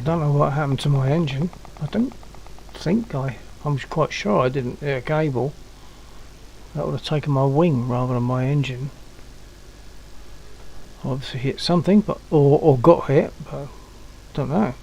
don't know what happened to my engine. I don't think I'm quite sure I didn't hit a cable. That would have taken my wing rather than my engine. Obviously hit something, but or got hit, but don't know.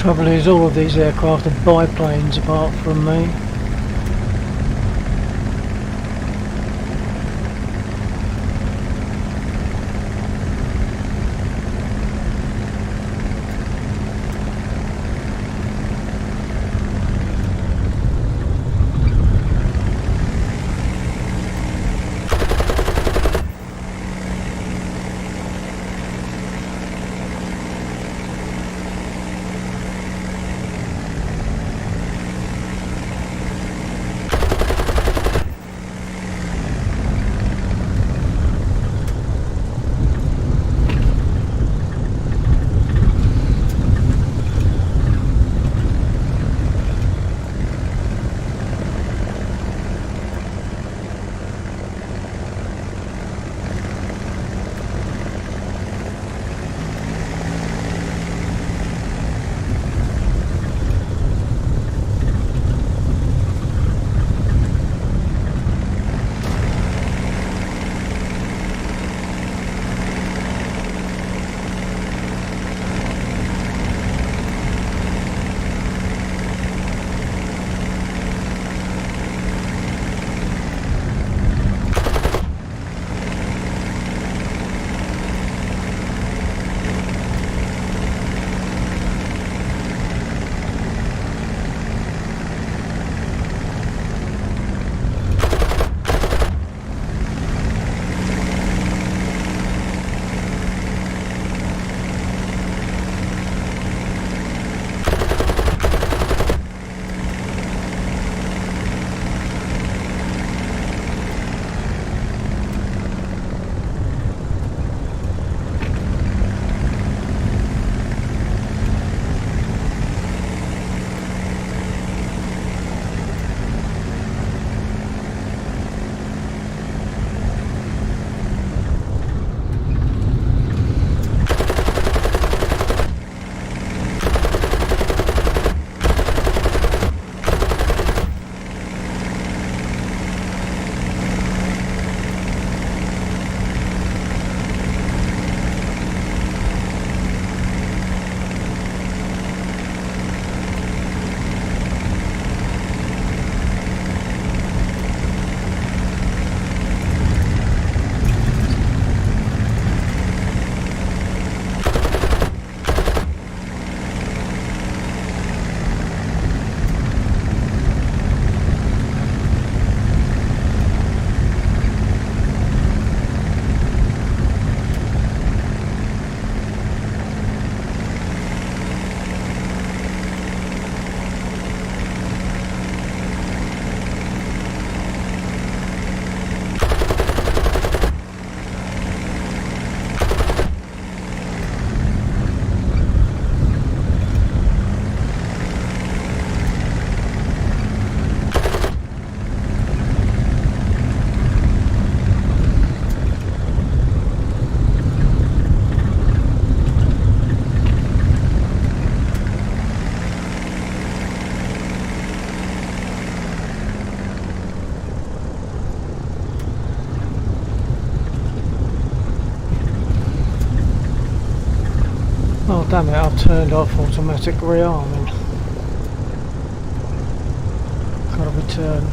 Trouble is, all of these aircraft are biplanes apart from me. Oh damn it, I've turned off automatic rearming. Gotta return.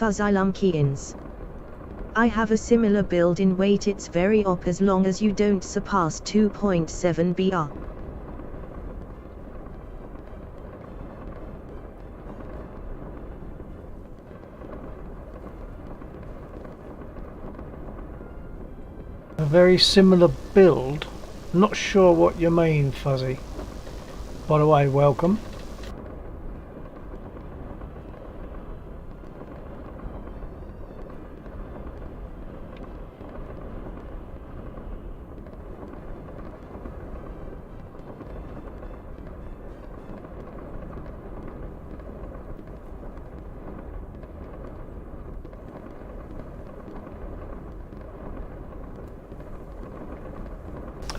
Fuzzylumkians. I have a similar build in weight, it's very op as long as you don't surpass 2.7 BR. A very similar build. Not sure what you mean, Fuzzy. By the way, welcome.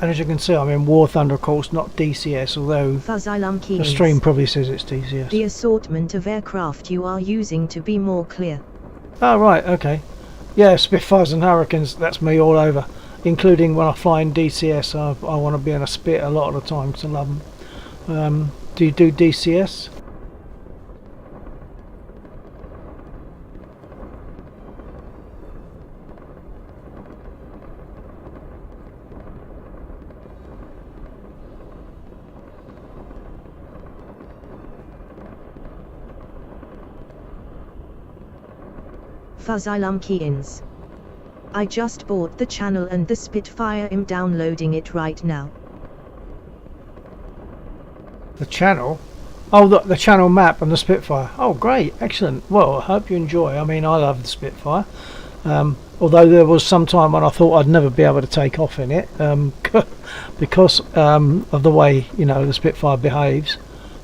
And as you can see, I'm in War Thunder, of course, not DCS, although the stream probably says it's DCS. The assortment of aircraft you are using to be more clear. Oh, right, okay. Yeah, Spitfires and Hurricanes, that's me all over. Including when I fly in DCS, I want to be in a Spit a lot of the time because I love them. Do you do DCS? Fuzzylumkians. I just bought the channel and the Spitfire. I'm downloading it right now. The channel? Oh, the channel map and the Spitfire. Oh, great, excellent. Well, I hope you enjoy. I mean, I love the Spitfire. Although there was some time when I thought I'd never be able to take off in it because of the way, you know, the Spitfire behaves.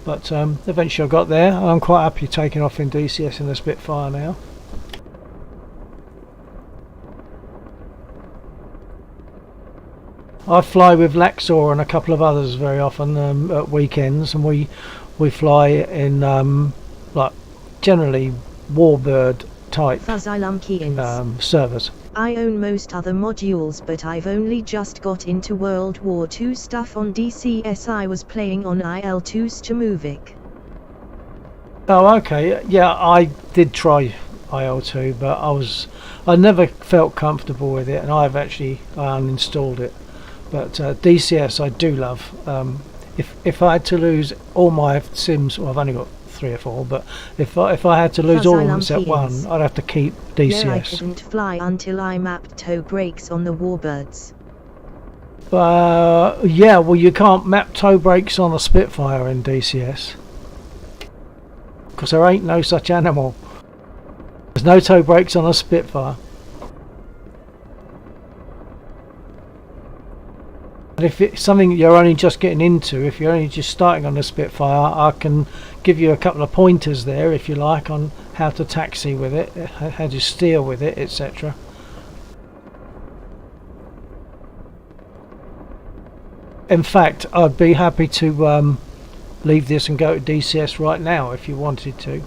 But eventually I got there. I'm quite happy taking off in DCS in the Spitfire now. I fly with Laxor and a couple of others very often at weekends, and we fly in like generally Warbird type servers. I own most other modules, but I've only just got into World War II stuff on DCS. I was playing on IL-2 Stamovik. Oh, okay. Yeah, I did try IL-2, but I never felt comfortable with it, and I've actually uninstalled it. But DCS I do love. If I had to lose all my sims, well, I've only got 3 or 4, but if I had to lose all of them except one, I'd have to keep DCS. No, I couldn't fly until I mapped toe brakes on the Warbirds. Yeah, well, you can't map toe brakes on a Spitfire in DCS because there ain't no such animal. There's no toe brakes on a Spitfire. And if it's something you're only just getting into, if you're only just starting on the Spitfire, I can give you a couple of pointers there, if you like, on how to taxi with it, how to steer with it, etc. In fact, I'd be happy to leave this and go to DCS right now if you wanted to.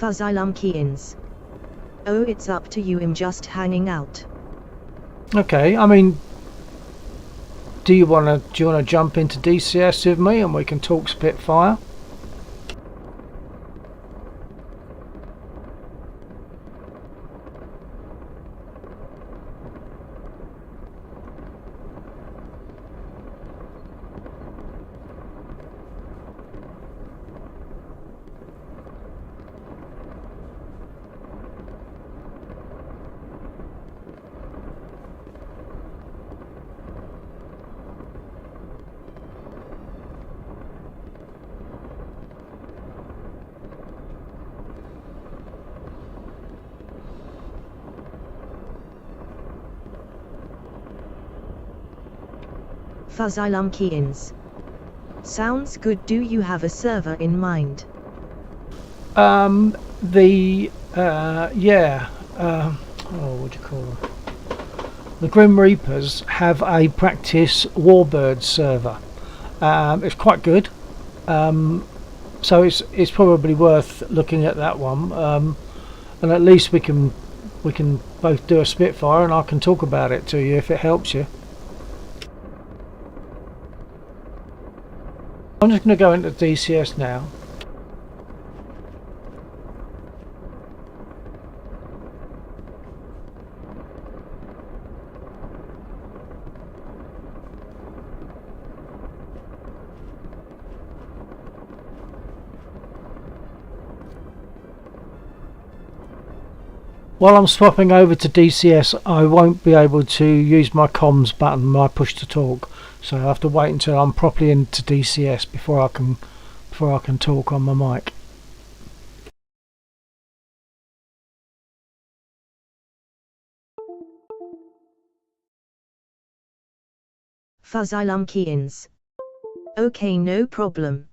Fuzzylumkians. Oh, it's up to you. I'm just hanging out. Okay, I mean, do you want to jump into DCS with me and we can talk Spitfire? Fuzzylumkians. Sounds good. Do you have a server in mind? Yeah. Oh, what do you call them? the Grim Reapers have a practice Warbird server. It's quite good, so it's probably worth looking at that one, and at least we can both do a Spitfire, and I can talk about it to you if it helps you. I'm just going to go into DCS now. While I'm swapping over to DCS, I won't be able to use my comms button, my push to talk, so I have to wait until I'm properly into DCS before I can talk on my mic. Fuzzylumkians. Okay, no problem.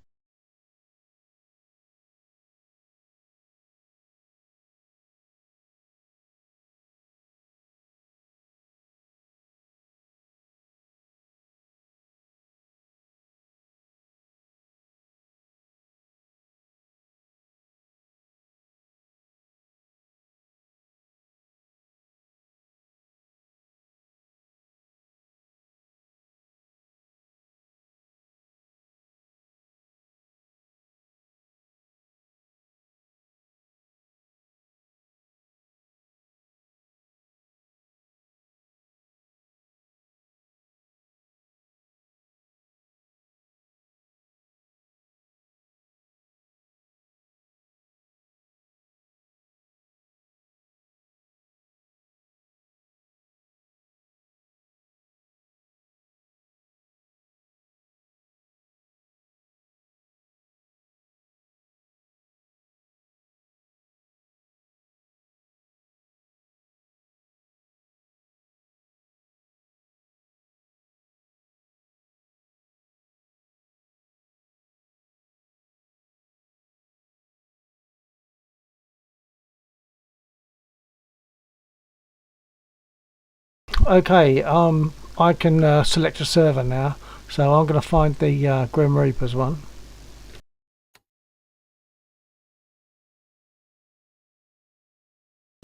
Okay, I can select a server now, so I'm going to find the Grim Reapers one.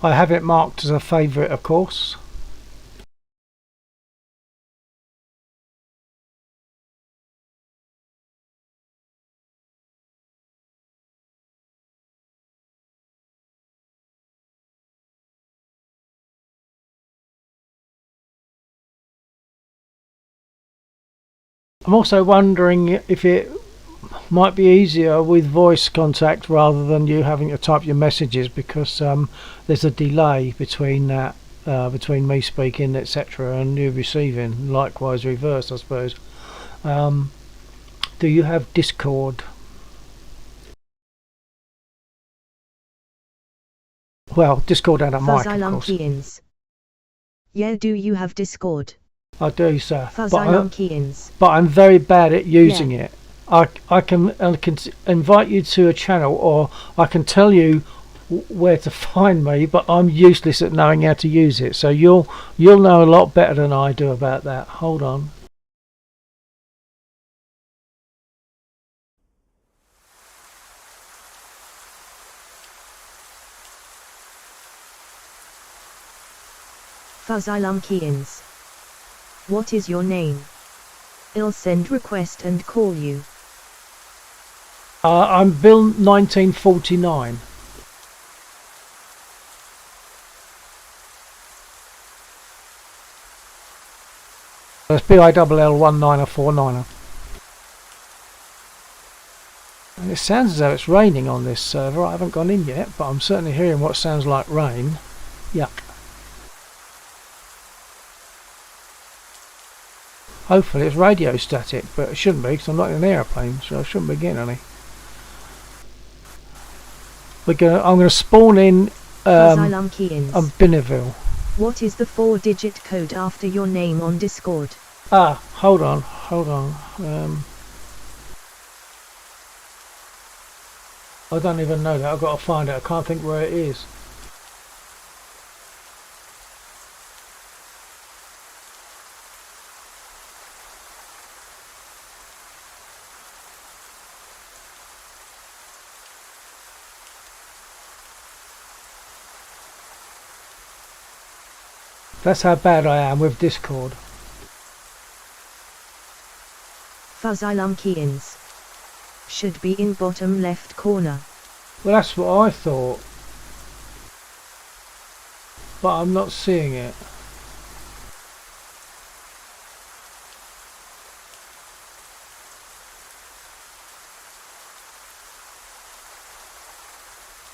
I have it marked as a favourite, of course. I'm also wondering if it might be easier with voice contact rather than you having to type your messages, because there's a delay between that, between me speaking, etc., and you receiving. Likewise, reverse, I suppose. Do you have Discord? Well, Discord and a mic, of course. Yeah, do you have Discord? I do, sir. Fuzzylumkians. But I'm very bad at using it. I can invite you to a channel, or I can tell you where to find me, but I'm useless at knowing how to use it. So you'll know a lot better than I do about that. Hold on. Fuzzylumkians. What is your name? I'll send request and call you. I'm Bill 1949. That's BILL 1949. And it sounds as though it's raining on this server. I haven't gone in yet, but I'm certainly hearing what sounds like rain. Yuck. Hopefully it's radio static, but it shouldn't be because I'm not in an aeroplane, so I shouldn't be getting any. I'm gonna spawn in Binneville. What is the 4-digit code after your name on Discord? Hold on. I don't even know that. I've got to find it. I can't think where it is. That's how bad I am with Discord. Fuzzylumkians. Should be in bottom left corner. Well, that's what I thought. But I'm not seeing it.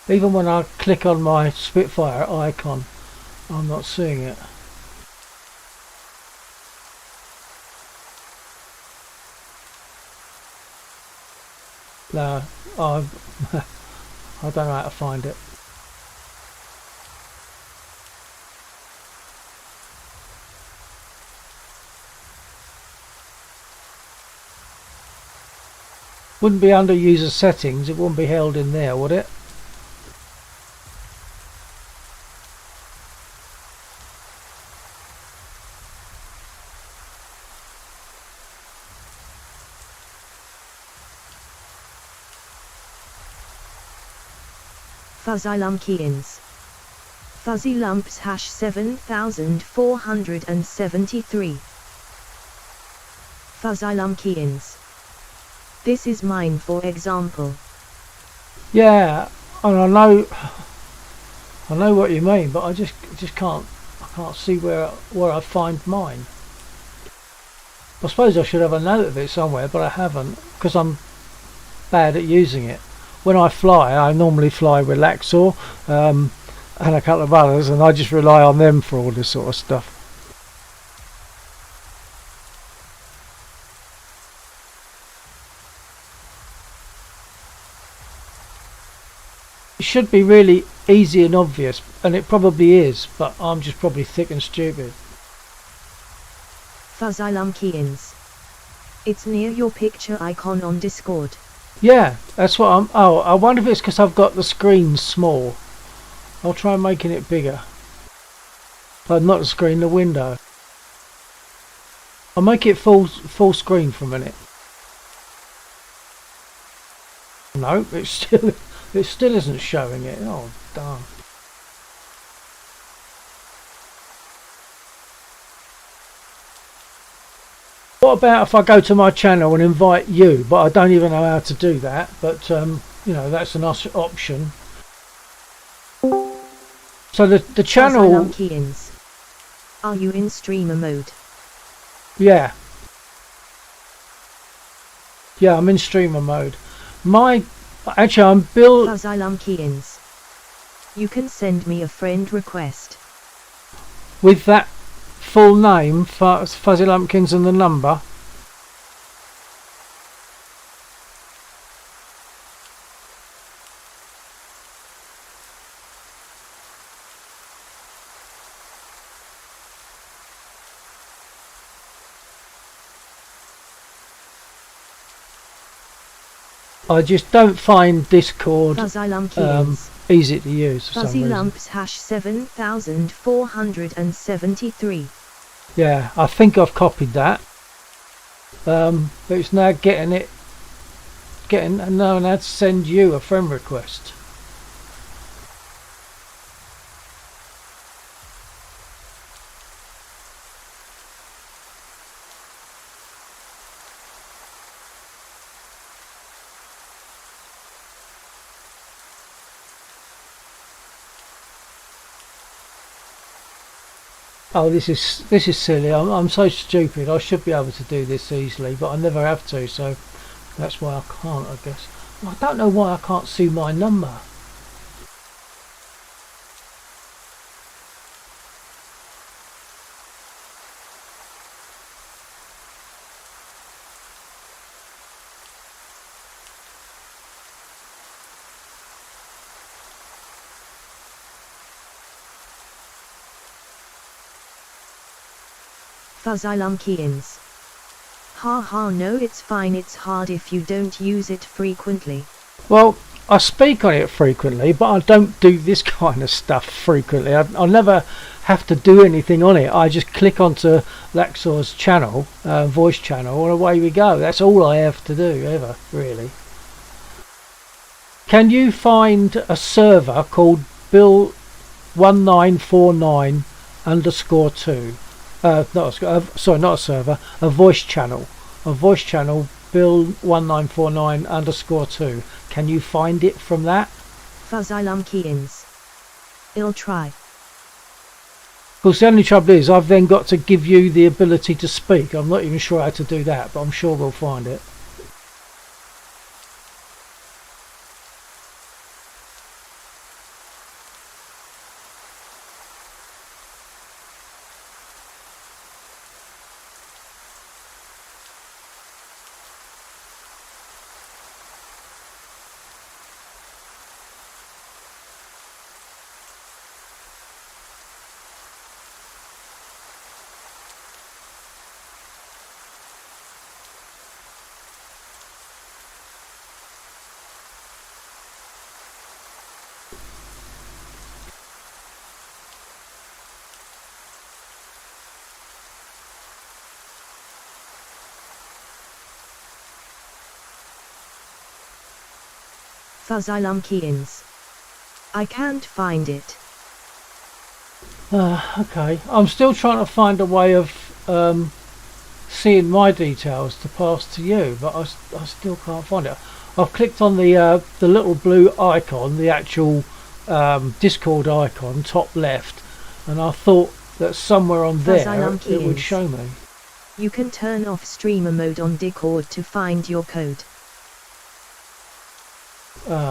Even when I click on my Spitfire icon, I'm not seeing it. No, I don't know how to find it. Wouldn't be under user settings, it wouldn't be held in there, would it? Fuzzylumkians. Fuzzy lumps hash 7473. Fuzzylumkians. This is mine, for example. Yeah, and I know what you mean, but I just can't see where I find mine. I suppose I should have a note of it somewhere, but I haven't because I'm bad at using it. When I fly, I normally fly with Laxor and a couple of others, and I just rely on them for all this sort of stuff. It should be really easy and obvious, and it probably is, but I'm just probably thick and stupid. Fuzzylumkians. It's near your picture icon on Discord. Yeah, that's what I'm... Oh, I wonder if it's because I've got the screen small. I'll try making it bigger. But not the screen, the window. I'll make it full screen for a minute. No, it still isn't showing it. Oh, darn. What about if I go to my channel and invite you? But I don't even know how to do that. But you know, that's an option. So the channel. Are you in streamer mode? Yeah. Yeah, I'm in streamer mode. Actually, I'm Bill. Fuzzylumkians. You can send me a friend request. With that full name, Fuzzy Lumpkins, and the number. I just don't find Discord easy to use for Fuzzy some reason. lumps hash 7473. Yeah, I think I've copied that. But it's now getting and knowing how to send you a friend request. Oh, this is silly. I'm so stupid. I should be able to do this easily, but I never have to, so that's why I can't, I guess. I don't know why I can't see my number. Fuzzylumkians. Haha, no, it's fine, it's hard if you don't use it frequently. Well, I speak on it frequently, but I don't do this kind of stuff frequently. I never have to do anything on it. I just click onto Laxor's channel, voice channel, and away we go. That's all I have to do, ever, really. Can you find a server called Bill 1949 underscore 2. Not a server, a voice channel. A voice channel, Bill1949 underscore 2. Can you find it from that? Fuzilum Keyins. I'll try. Of course, the only trouble is I've then got to give you the ability to speak. I'm not even sure how to do that, but I'm sure we'll find it. Fuzilum Keyins. I can't find it. Okay, I'm still trying to find a way of seeing my details to pass to you, but I still can't find it. I've clicked on the little blue icon, the actual Discord icon, top left, and I thought that somewhere on there it would show me. You can turn off streamer mode on Discord to find your code. Okay,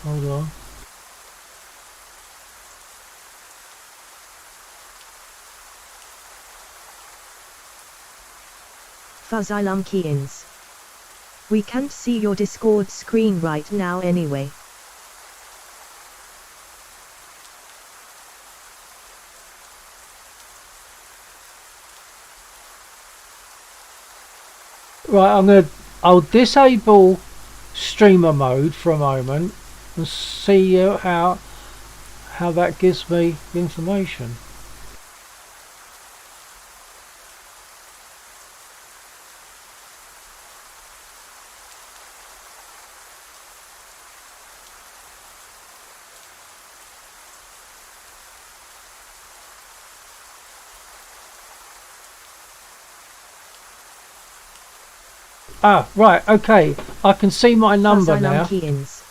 hold on. Fuzilum Keyins. We can't see your Discord screen right now anyway. Right, I'll disable streamer mode for a moment and see how that gives me information. Ah, right, okay. I can see my number now. Keyins.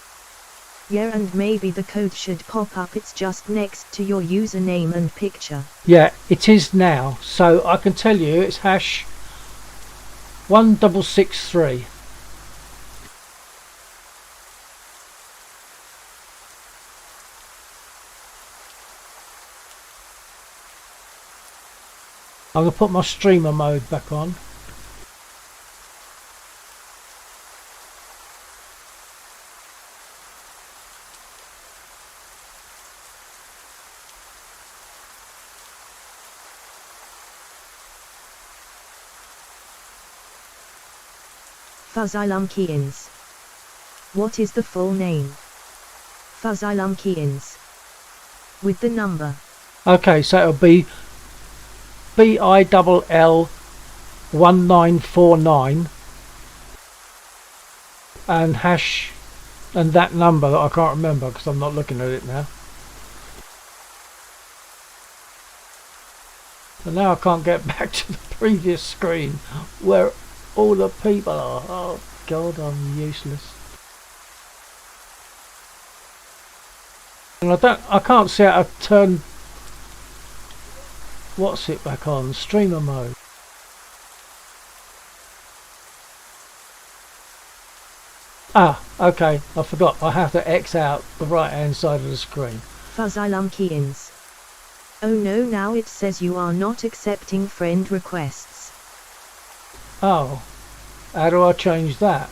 Yeah, and maybe the code should pop up. It's just next to your username and picture. Yeah, it is now. So I can tell you it's hash 1663. I'm going to put my streamer mode back on. Fuzilum Keyins. What is the full name? Fuzilum Keyins. With the number. Okay, so it'll be BILL 1949 and hash and that number that I can't remember because I'm not looking at it now. So now I can't get back to the previous screen where all the people are. Oh God, I'm useless. And I can't see how to turn what's it back on, streamer mode. Ah, okay, I forgot. I have to X out the right hand side of the screen. Fuzilum Keyins. Oh no, now it says you are not accepting friend requests. Oh, how do I change that?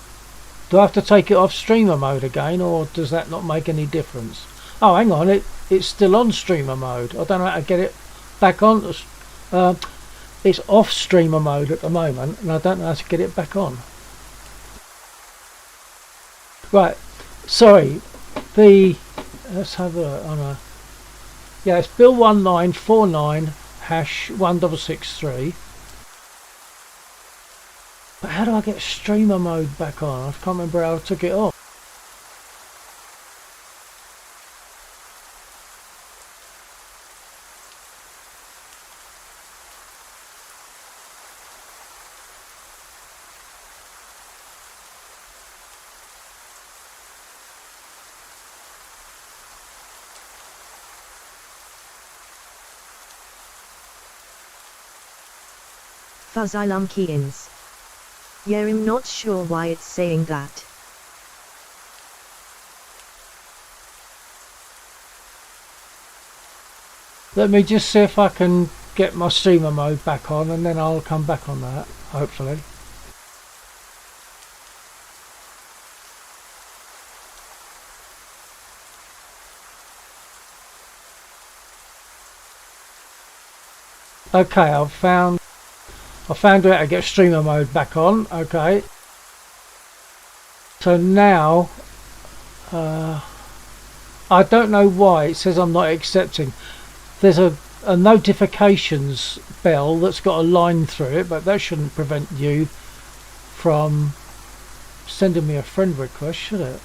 Do I have to take it off streamer mode again, or does that not make any difference? Oh, hang on, it's still on streamer mode. I don't know how to get it back on. It's off streamer mode at the moment, and I don't know how to get it back on. Right, sorry. Let's have a look. Oh no. Yeah, it's Bill 1949 hash 1663. But how do I get streamer mode back on? I can't remember how I took it off. Fuzzylumkians. Yeah, I'm not sure why it's saying that. Let me just see if I can get my streamer mode back on, and then I'll come back on that, hopefully. Okay, I found out how to get streamer mode back on. Okay, so now I don't know why it says I'm not accepting. There's a notifications bell that's got a line through it, but that shouldn't prevent you from sending me a friend request, should it?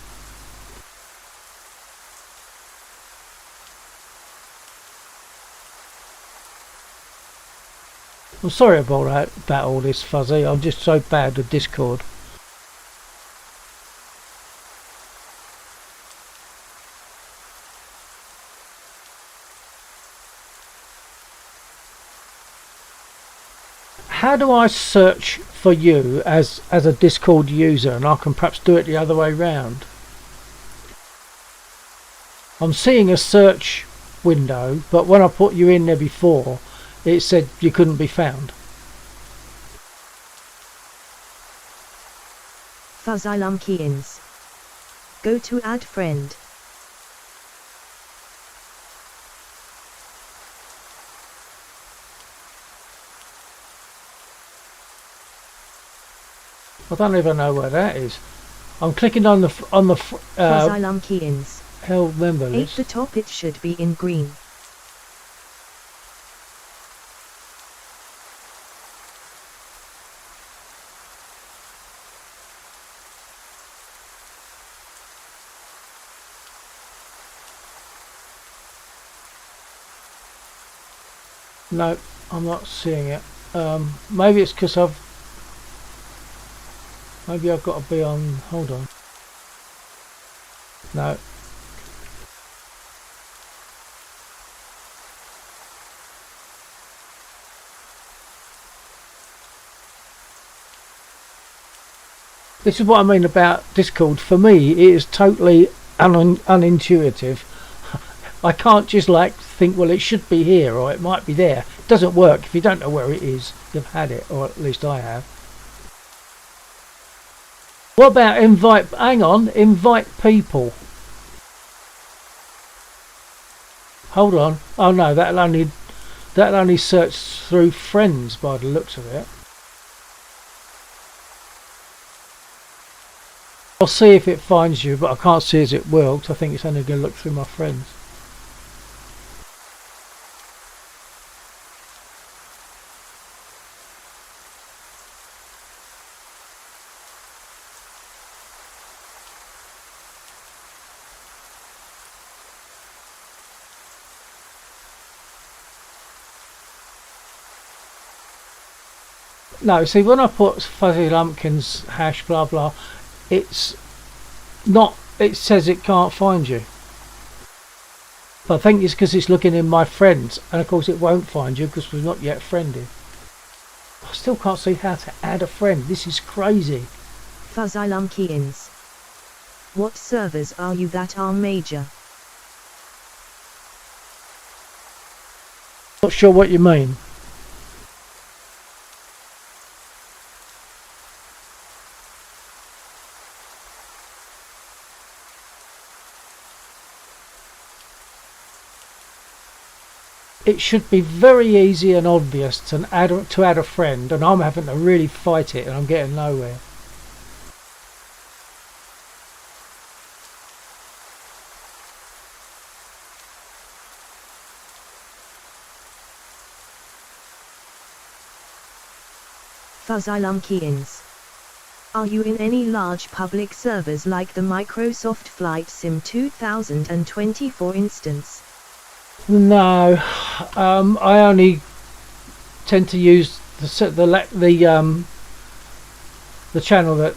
I'm sorry about all this, Fuzzy. I'm just so bad with Discord. How do I search for you as a Discord user, and I can perhaps do it the other way round? I'm seeing a search window, but when I put you in there before, it said you couldn't be found. Fuzzylumkians. Go to add friend. I don't even know where that is. I'm clicking on the Fuzzylumkians. held member At list. the top it should be in green. No, I'm not seeing it. Maybe it's because maybe I've got to be on. Hold on. No. This is what I mean about Discord. For me, it is totally unintuitive. I can't just like think, well, it should be here or it might be there. It doesn't work if you don't know where it is. You've had it, or at least I have. What about invite? Hang on, invite people. Hold on. Oh no, that'll only search through friends by the looks of it. I'll see if it finds you, but I can't see as it will, because I think it's only going to look through my friends. No, see, when I put Fuzzy Lumpkins hash blah blah, it's not. It says it can't find you. But I think it's because it's looking in my friends, and of course it won't find you because we're not yet friended. I still can't see how to add a friend. This is crazy. Fuzzylumkians. What servers are you that are major? Not sure what you mean. It should be very easy and obvious to add a friend, and I'm having to really fight it and I'm getting nowhere. Fuzzylumkians. Are you in any large public servers like the Microsoft Flight Sim 2024 instance? No, I only tend to use the channel that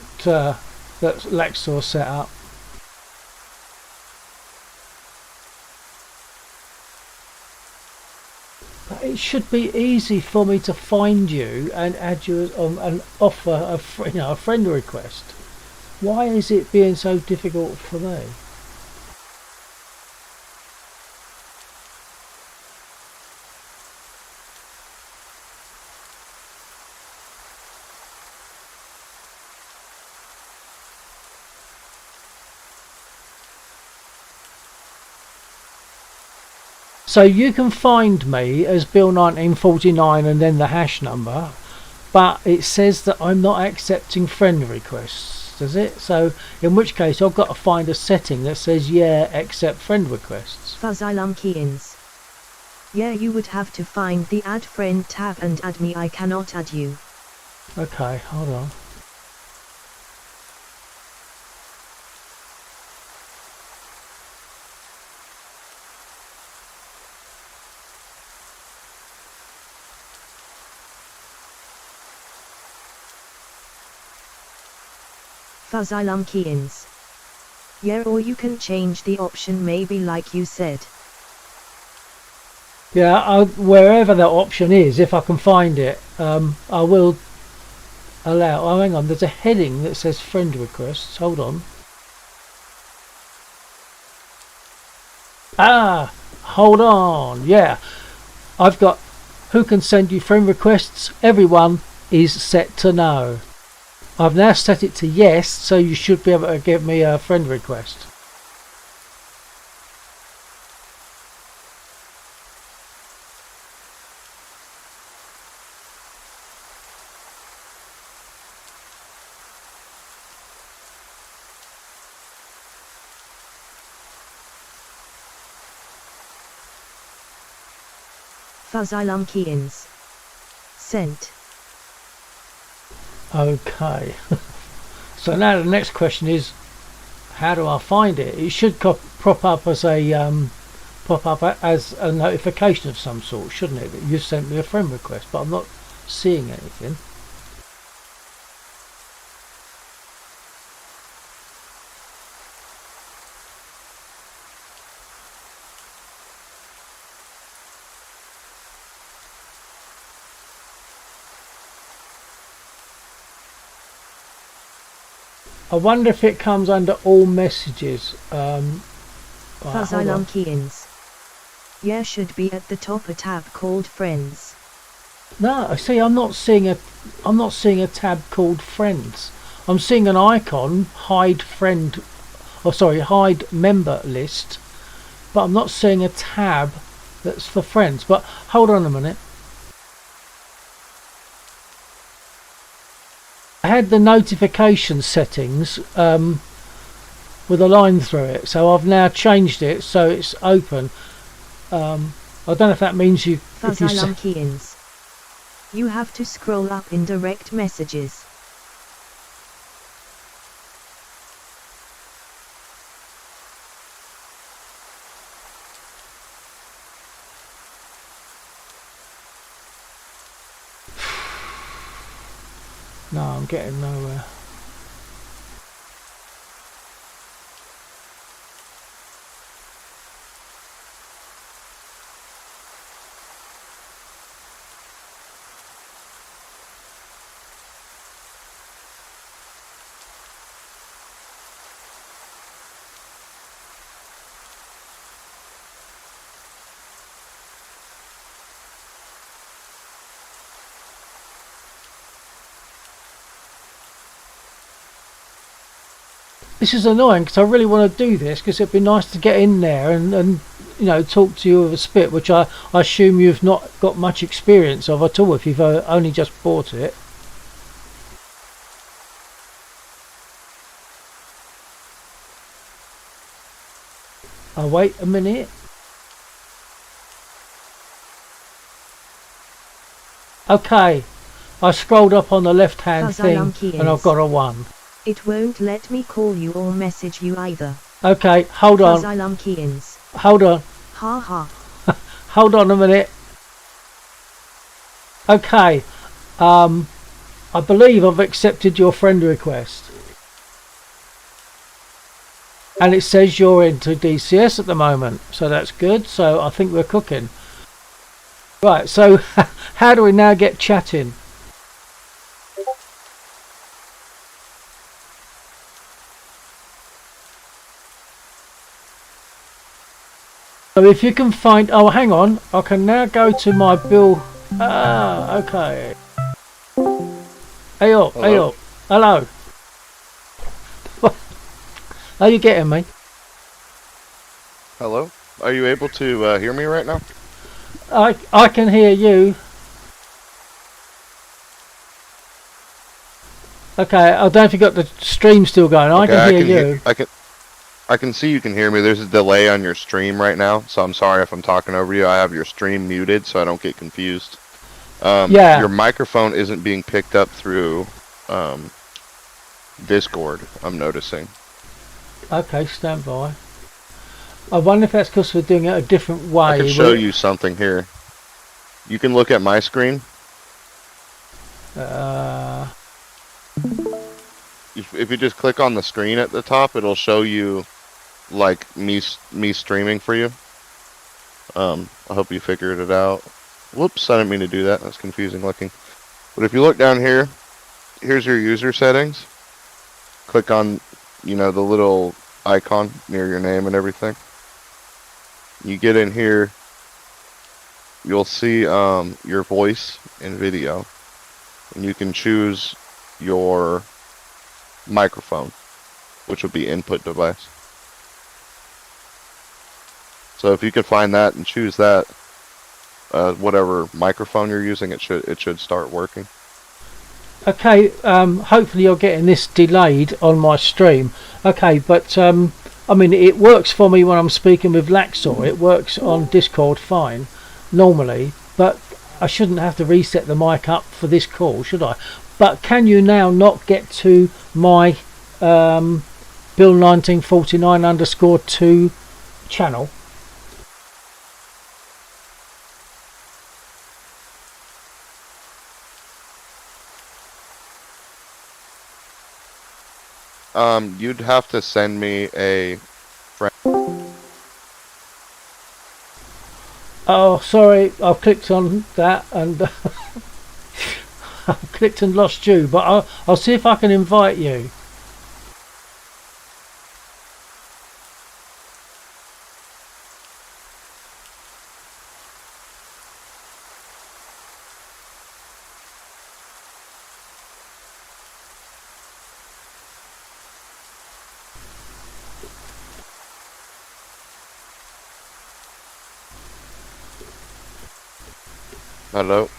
Lexor set up. It should be easy for me to find you and add you and offer a friend request. Why is it being so difficult for me? So you can find me as Bill1949 and then the hash number, but it says that I'm not accepting friend requests, does it? So in which case I've got to find a setting that says yeah, accept friend requests. Fuzzylum Keyins. Yeah, you would have to find the add friend tab and add me. I cannot add you. Okay, hold on. Fuzzylum Keyins. Yeah, or you can change the option maybe like you said. Yeah, wherever that option is, if I can find it, I will allow. Oh, hang on, there's a heading that says friend requests. Hold on. Ah, hold on. Yeah, I've got who can send you friend requests. Everyone is set to no. I've now set it to yes, so you should be able to give me a friend request. Fuzzylum Keyins. Sent. Okay. So now the next question is, how do I find it? It should pop up as a notification of some sort, shouldn't it? That you sent me a friend request, but I'm not seeing anything. I wonder if it comes under all messages. Fuzzylum Keyins. Yeah, should be at the top a tab called Friends. No, see, I'm not seeing a tab called Friends. I'm seeing an icon, hide friend, hide member list, but I'm not seeing a tab that's for friends. But hold on a minute. I had the notification settings with a line through it, so I've now changed it so it's open. I don't know if that means you. Fuzzylum Keyins. You have to scroll up in direct messages. No, I'm getting nowhere. This is annoying because I really want to do this because it'd be nice to get in there and talk to you of a spit, which I assume you've not got much experience of at all if you've only just bought it. Oh, wait a minute. Okay, I scrolled up on the left hand thing and I've got a 1. It won't let me call you or message you either. Okay, hold on. Fuzzylum Keyins. Hold on. Ha ha. Hold on a minute. Okay, I believe I've accepted your friend request. And it says you're into DCS at the moment, so that's good. So I think we're cooking. Right, so how do we now get chatting? So if you can find, oh hang on, I can now go to my Bill. Ah, okay. Hey up, hey Hello? up, hello. Are you getting me? Hello? Are you able to hear me right now? I can hear you. Okay, I don't know if you got the stream still going. I Okay, can hear you. I can see you can hear me. There's a delay on your stream right now, so I'm sorry if I'm talking over you. I have your stream muted so I don't get confused. Yeah. Your microphone isn't being picked up through Discord, I'm noticing. Okay, stand by. I wonder if that's because we're doing it a different way. I can show you something here. You can look at my screen. If you just click on the screen at the top, it'll show you like me streaming for you. I hope you figured it out. Whoops, I didn't mean to do that. That's confusing looking. But if you look down here, here's your user settings. Click on, the little icon near your name and everything. You get in here, you'll see your voice and video, and you can choose your microphone, which would be input device. So if you can find that and choose that, whatever microphone you're using, it should start working. Okay, hopefully you're getting this delayed on my stream. Okay, but I mean it works for me when I'm speaking with Laxor. It works on Discord fine normally, but I shouldn't have to reset the mic up for this call, should I? But can you now not get to my Bill 1949_2 channel? You'd have to send me a friend. Oh, sorry, I've clicked on that and I've clicked and lost you, but I'll see if I can invite you. Hello?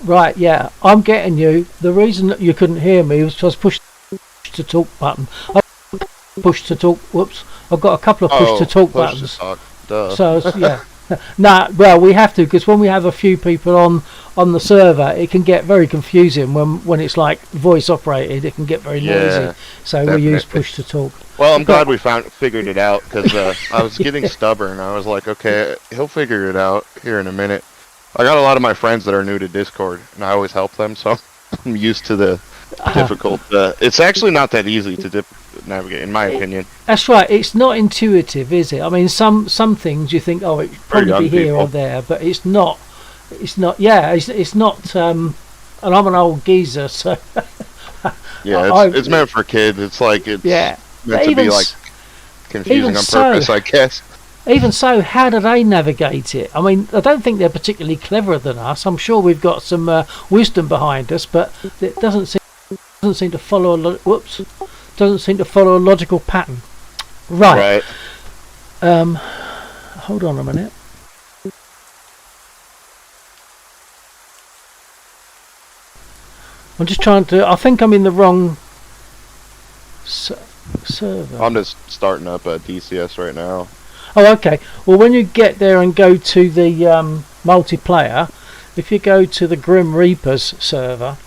Right, yeah, I'm getting you. The reason that you couldn't hear me was because I pushed to talk button. I pushed to talk. Whoops! I've got a couple of push to talk push buttons. to talk. Duh. So yeah, nah. Well, we have to because when we have a few people on the server, it can get very confusing when it's like voice operated. It can get very noisy. So we use push to talk. Well, I'm glad we figured it out because I was getting stubborn. I was like, okay, he'll figure it out here in a minute. I got a lot of my friends that are new to Discord, and I always help them, so I'm used to the difficult. It's actually not that easy to navigate, in my opinion. That's right. It's not intuitive, is it? I mean, some things you think, oh, it should probably be here or there, but it's not. It's not. Yeah, it's not. And I'm an old geezer, so. Yeah, it's meant for kids. It's like it's meant to be like confusing on purpose, I guess. Even so, how do they navigate it? I mean, I don't think they're particularly cleverer than us. I'm sure we've got some wisdom behind us, but it doesn't seem to follow doesn't seem to follow a logical pattern. Right. Hold on a minute. I'm just trying to. I think I'm in the wrong server. I'm just starting up a DCS right now. Oh, okay. Well, when you get there and go to the multiplayer, if you go to the Grim Reapers server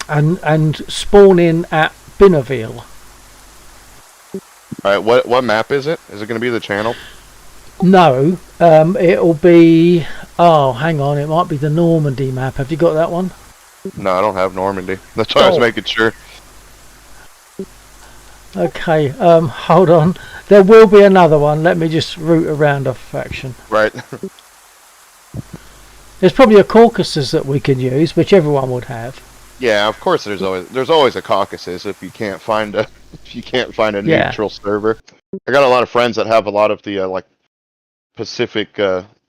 and spawn in at Binnerville. All right, what map is it? Is it going to be the channel? No, it'll be. Oh, hang on. It might be the Normandy map. Have you got that one? No, I don't have Normandy. That's why I was making sure. Okay, hold on. There will be another one. Let me just root around a faction. Right. There's probably a Caucasus that we can use, which everyone would have. Yeah, of course. There's always a Caucasus if you can't find a if you can't find a Yeah. neutral server. I got a lot of friends that have a lot of the like Pacific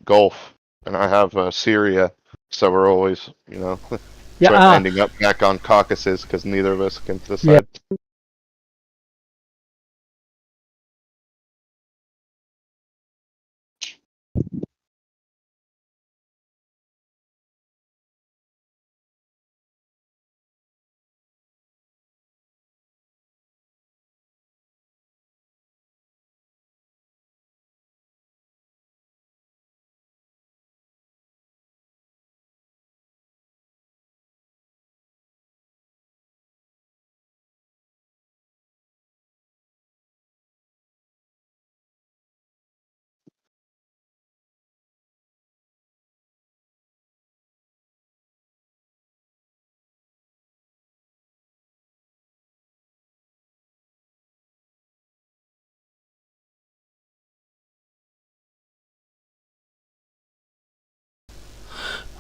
Gulf, and I have Syria, so we're always Yeah. ending up back on Caucasus because neither of us can Yeah. decide.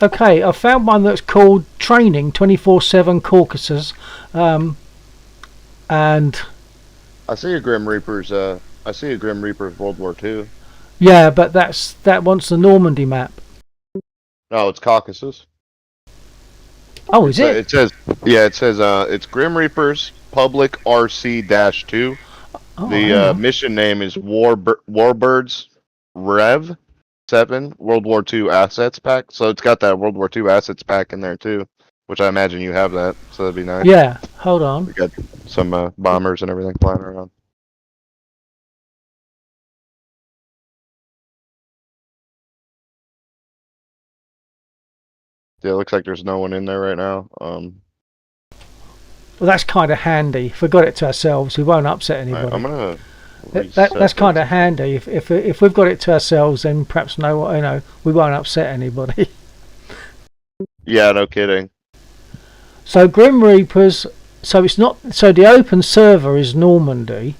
Okay, I found one that's called Training 24/7 Caucasus, and I see a Grim Reaper's. I see a Grim Reaper's World War II. yeah, but that wants the Normandy map. No, it's Caucasus. Oh, is it? It says, yeah, it says it's Grim Reaper's Public RC-2. Oh, The hang on. mission name is Warbirds Rev 7 World War II Assets Pack. So it's got that World War II Assets Pack in there too, which I imagine you have that. So that'd be nice. Yeah, hold on. We got some bombers and everything flying around. Yeah, it looks like there's no one in there right now. Well, that's kind of handy. If we got it to ourselves, we won't upset anybody. I'm gonna. That's kind of handy. If we've got it to ourselves, then perhaps we won't upset anybody. Yeah, no kidding. So Grim Reapers. So it's not. So the open server is Normandy.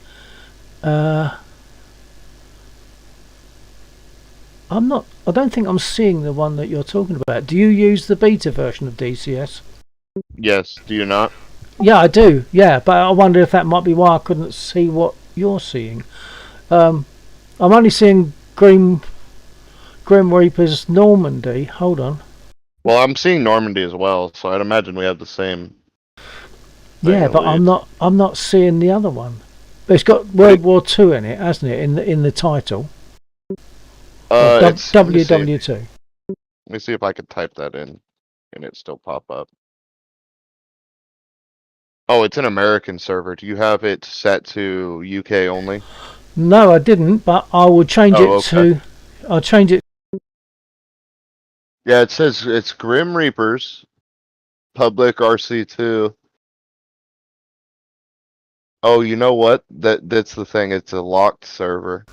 I don't think I'm seeing the one that you're talking about. Do you use the beta version of DCS? Yes, do you not? Yeah, I do. Yeah, but I wonder if that might be why I couldn't see what you're seeing. I'm only seeing Grim Reapers Normandy. Hold on. Well, I'm seeing Normandy as well, so I'd imagine we have the same. Yeah, but I'm not seeing the other one. But it's got World War Two in it, hasn't it? In the title. WW2. Let me see if I can type that in, and it still pop up. Oh, it's an American server. Do you have it set to UK only? No, I didn't, but I will change it okay. to. I'll change it. Yeah, it says it's Grim Reapers, Public RC2. Oh, you know what? That's the thing. It's a locked server.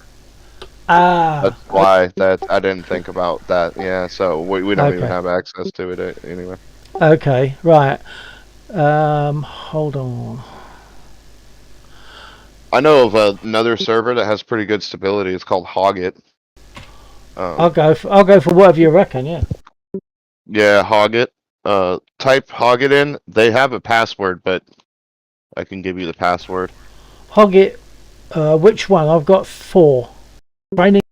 That's why I didn't think about that. Yeah, so we don't even have access to it anyway. Okay, right. Hold on. I know of another server that has pretty good stability. It's called Hoggit. I'll go for whatever you reckon. Yeah. Yeah, Hoggit. Type Hoggit in. They have a password, but I can give you the password. Hoggit. Which one? I've got 4. Training.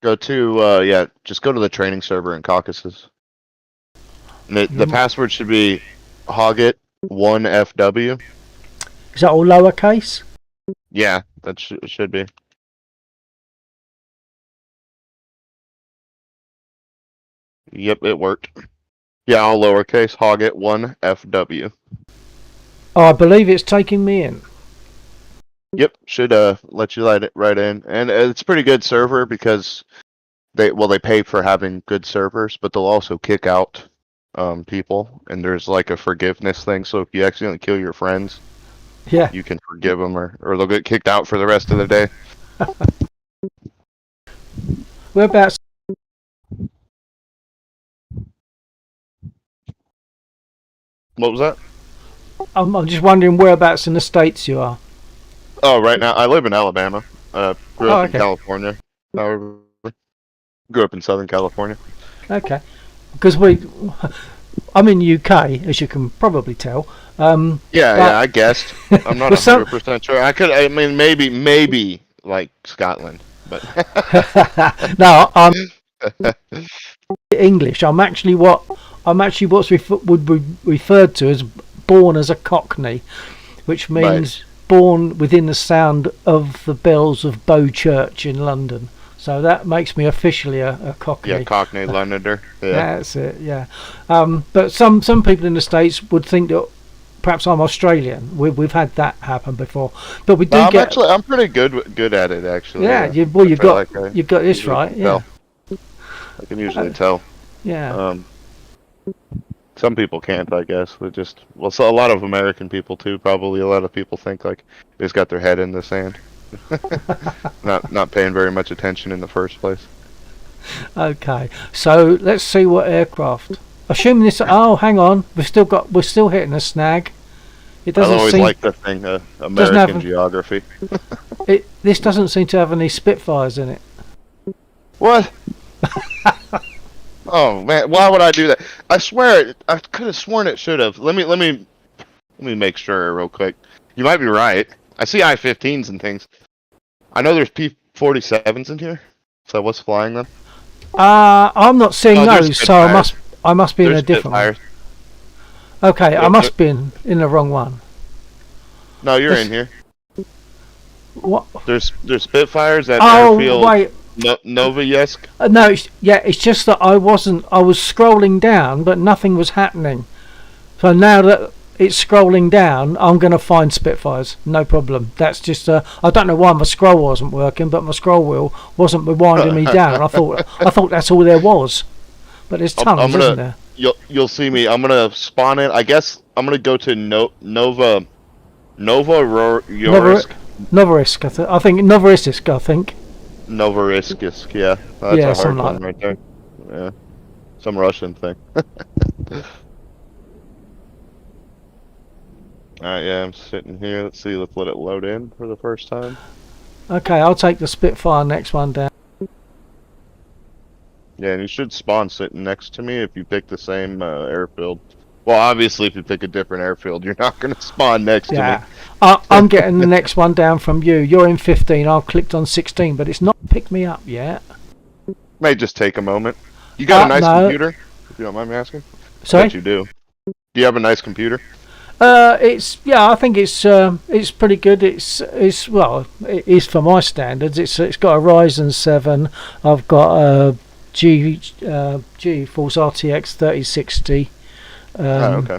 Go to just go to the training server in Caucasus. And the password should be Hoggit1FW. Is that all lowercase? Yeah, that should be. Yep, it worked. Yeah, all lowercase, Hoggit1FW. Oh, I believe it's taking me in. Yep, should let you light it right in, and it's a pretty good server because they pay for having good servers, but they'll also kick out people, and there's like a forgiveness thing. So if you accidentally kill your friends, yeah, you can forgive them, or they'll get kicked out for the rest of the day. Whereabouts? What was that? I'm just wondering whereabouts in the States you are. Oh, right now I live in Alabama. Grew Oh, up in okay. California. However, grew up in Southern California. Okay. Because I'm in UK, as you can probably tell. Yeah, yeah, But I guessed. I'm not with some 100% sure. I could. I mean, maybe like Scotland, but no, I'm English. I'm actually what's would be referred to as born as a Cockney, which right. means born within the sound of the bells of Bow Church in London. So that makes me officially a Yeah, Cockney. Cockney Londoner. Yeah. That's it, yeah. But some people in the States would think that perhaps I'm Australian. We've had that happen before, but we No, do get. I'm pretty good at it actually. Yeah, Yeah. I you feel got like I you got this usually right. can Yeah, tell. I can usually uh, tell. yeah. Um, some people can't, I guess. They just well, so a lot of American people too. Probably a lot of people think like they just got their head in the sand, not paying very much attention in the first place. Okay, so let's see what aircraft. Assuming this. Oh, hang on. We're still hitting a snag. It I doesn't always seem. like to think Doesn't American have. geography. This doesn't seem to have any Spitfires in it. What? Oh man, why would I do that? I swear, I could have sworn it should have. Let me make sure real quick. You might be right. I see I-15s and things. I know there's P-47s in here. So what's flying them? I'm not seeing Oh, there's those, so Spitfires. I must be in There's a different one. Spitfires. Okay, I Yep, must be in the wrong one. no, you're This, in here. what? There's Spitfires at Oh airfield wait, Novoyesk. no. It's just that I wasn't. I was scrolling down, but nothing was happening. So now that it's scrolling down, I'm going to find Spitfires. No problem. That's just. I don't know why my scroll wasn't working, but my scroll wheel wasn't rewinding me down. I thought that's all there was. But there's I'm tons, isn't gonna there? you'll see me. I'm gonna spawn it. I guess I'm gonna go to Nova Novar Yorisk. Novorisk. I think Novorisk. I think. Novorisk. Yeah, that's Yeah, a hard something like one that. right there. Yeah, some Russian thing. Alright, yeah, I'm sitting here. Let's see. Let's let it load in for the first time. Okay, I'll take the Spitfire next one down. Yeah, and you should spawn sitting next to me if you pick the same airfield. Well, obviously, if you pick a different airfield, you're not going to spawn next to Yeah. me. I'm getting the next one down from you. You're in 15. I've clicked on 16, but it's not picked me up yet. May just take a moment. You got a nice No. computer, if you don't mind me asking? I Sorry? bet you do. Do you have a nice computer? I think it's pretty good. It's well, it is for my standards. It's got a Ryzen 7. I've got a GeForce RTX 3060. Oh, okay.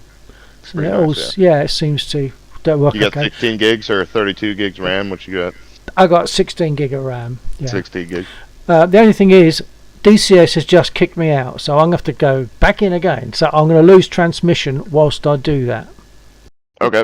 So Pretty it nice, it seems to work You got okay. 16 gigs or 32 gigs RAM? What you got? I got 16 gig of RAM. Yeah. 16 gigs. The only thing is, DCS has just kicked me out, so I'm going to have to go back in again. So I'm going to lose transmission whilst I do that. Okay.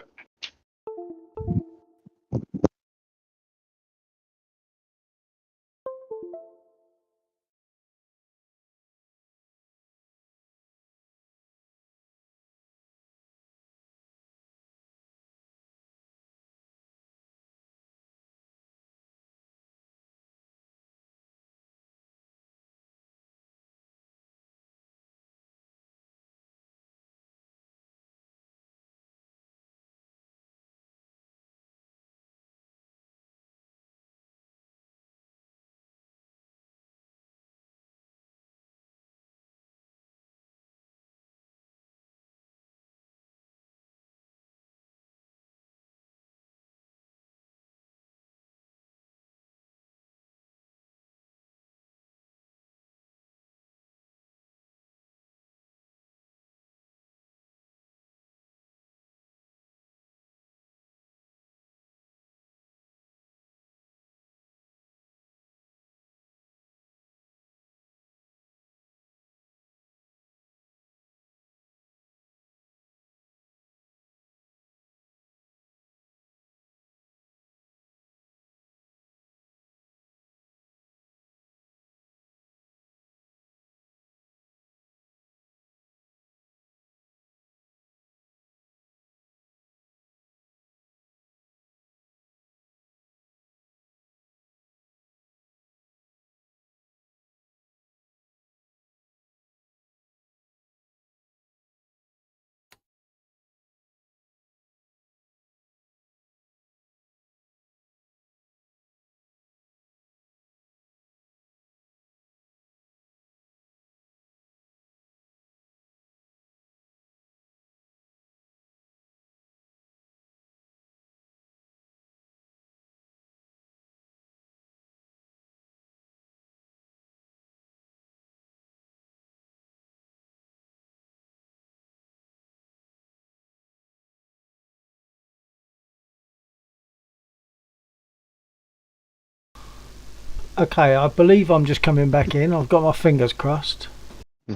Okay, I believe I'm just coming back in. I've got my fingers crossed.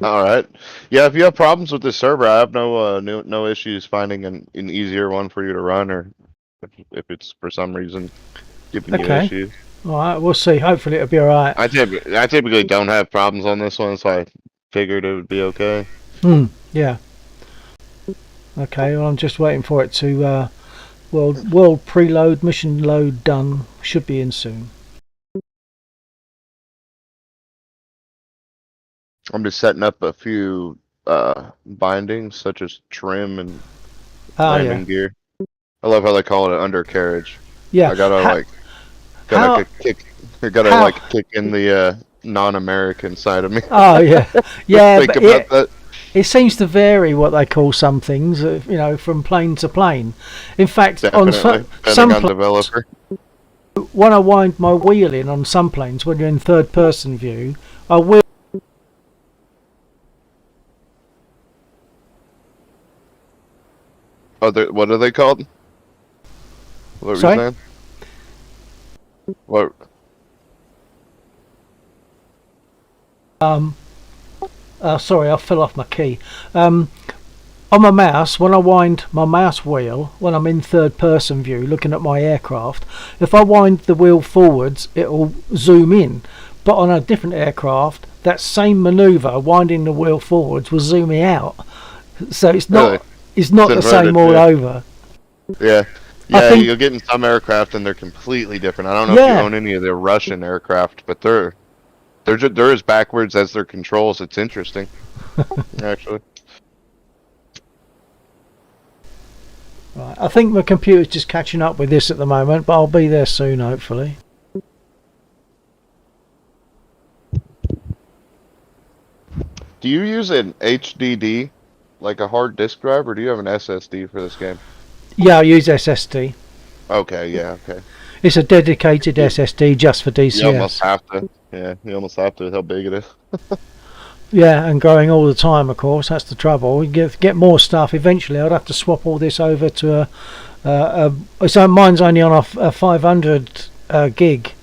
All right. Yeah, if you have problems with this server, I have no issues finding an easier one for you to run, or if it's for some reason giving you Okay. issues. All right, we'll see. Hopefully it'll be all right. I typically don't have problems on this one, so I figured it would be okay. Yeah. Okay, well, I'm just waiting for it to world preload, mission load done. Should be in soon. I'm just setting up a few bindings, such as trim and Oh landing yeah. gear. I love how they call it an undercarriage. Yeah. I gotta Ha- like how- kick. I gotta how- like kick in the non-American side of me. Oh yeah. Yeah, Think but about that. it seems to vary what they call some things, from plane to plane. In fact, on Definitely, some depending on planes, developer. when I wind my wheel in on some planes, when you're in third person view, I will. What are they called? What were you Sorry? saying? What? Sorry, I fell off my key. On my mouse, when I wind my mouse wheel, when I'm in third person view looking at my aircraft, if I wind the wheel forwards, it'll zoom in. But on a different aircraft, that same manoeuvre, winding the wheel forwards, will zoom me out. So it's not Really? it's not It's the same inverted, all yeah. over. Yeah. I Yeah, think- you'll get in some aircraft and they're completely different. I don't know if Yeah. you own any of the Russian aircraft, but they're as backwards as their controls. It's interesting, actually. Right, I think my computer's just catching up with this at the moment, but I'll be there soon, hopefully. Do you use an HDD, like a hard disk drive, or do you have an SSD for this game? Yeah, I use SSD. Okay, yeah, okay. It's a dedicated SSD just for DCS. You almost have to. Yeah, you almost have to with how big it is. Yeah, and growing all the time, of course. That's the trouble. You get more stuff. Eventually, I'd have to swap all this over to so mine's only on a 500 gig.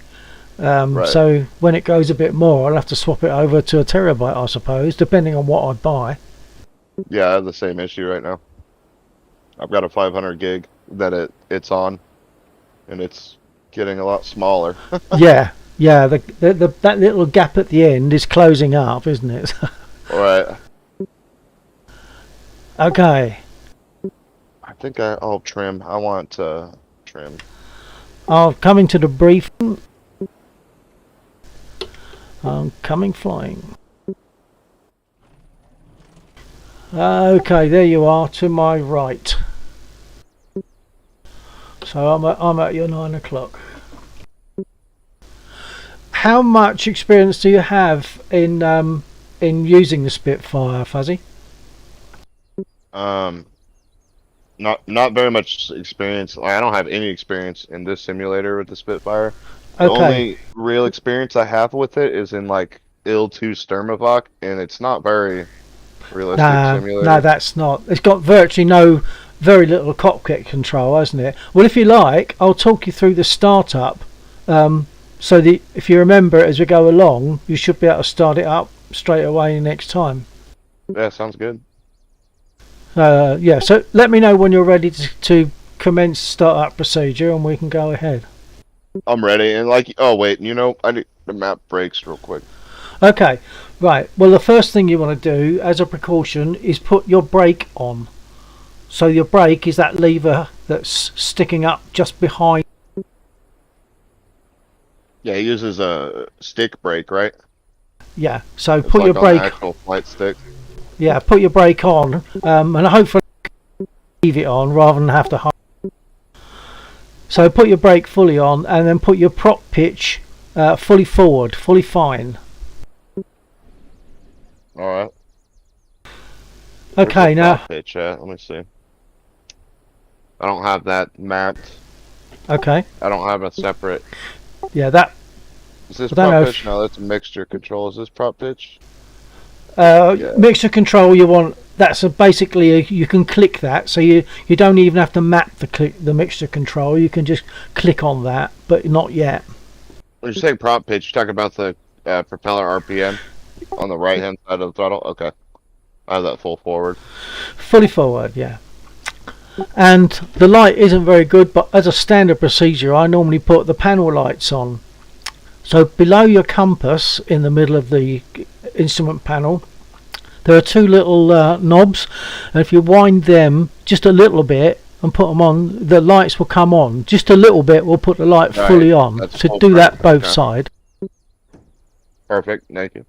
Right. So when it goes a bit more, I'll have to swap it over to a terabyte, I suppose, depending on what I buy. Yeah, I have the same issue right now. I've got a 500 gig that it's on, and it's getting a lot smaller. Yeah, yeah. That little gap at the end is closing up, isn't it? Right. Okay. I think I'll trim. I want trim. I'm coming to the briefing. I'm coming flying. Okay, there you are to my right. So I'm at your 9 o'clock. How much experience do you have in using the Spitfire, Fuzzy? Not very much experience. I don't have any experience in this simulator with the Spitfire. The Okay. only real experience I have with it is in like IL-2 Sturmovak, and it's not very realistic simulator. No, that's not. It's got very little cockpit control, hasn't it? Well, if you like, I'll talk you through the startup. So that if you remember it as we go along, you should be able to start it up straight away next time. Yeah, sounds good. Yeah. So let me know when you're ready to commence startup procedure, and we can go ahead. I'm ready. And like, oh wait, I need the map breaks real quick. Okay. Right. Well, the first thing you want to do, as a precaution, is put your brake on. So your brake is that lever that's sticking up just behind. Yeah, he uses a stick brake, right? Yeah. So It's put like your on brake. the actual flight stick. Yeah. Put your brake on, and hopefully leave it on rather than have to hold. So put your brake fully on, and then put your prop pitch fully forward, fully fine. All right. Okay. Where's the Now. prop pitch at? Let me see. I don't have that mapped. Okay. I don't have a separate. Yeah. That. Is this I don't know prop if- pitch? No, that's a mixture control. Is this prop pitch? Yeah. Mixture control you want. That's basically you can click that, so you don't even have to map the mixture control. You can just click on that, but not yet. When you're saying prop pitch, you're talking about the propeller RPM on the right hand side of the throttle. Okay, I have that full forward. Fully forward, yeah. And the light isn't very good, but as a standard procedure, I normally put the panel lights on. So below your compass, in the middle of the instrument panel, there are two little knobs, and if you wind them just a little bit and put them on, the lights will come on. Just a little bit will put the light Right, fully on. that's So full do that frame, both okay. sides. Perfect. Thank you.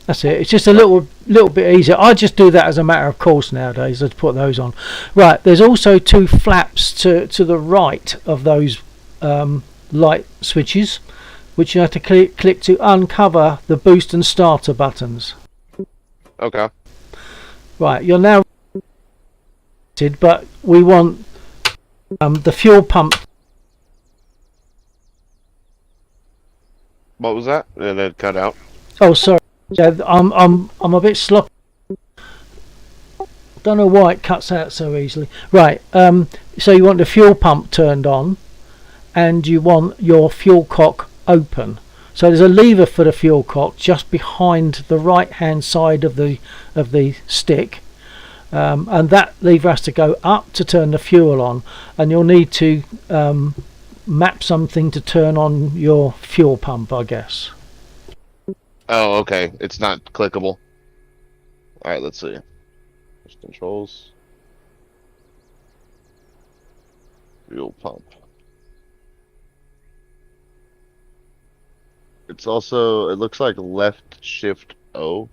That's it. It's just a little bit easier. I just do that as a matter of course nowadays. I put those on. Right. There's also two flaps to the right of those light switches, which you have to click to uncover the boost and starter buttons. Okay. Right. You're now, but we want the fuel pump. What was that? It cut out. Oh, sorry. Yeah, I'm a bit sloppy. Don't know why it cuts out so easily. Right. So you want the fuel pump turned on, and you want your fuel cock open. So there's a lever for the fuel cock just behind the right hand side of the stick, and that lever has to go up to turn the fuel on, and you'll need to map something to turn on your fuel pump, I guess. Oh, okay. It's not clickable. All right. Let's see. There's controls. Fuel pump. It's also. It looks like left shift O.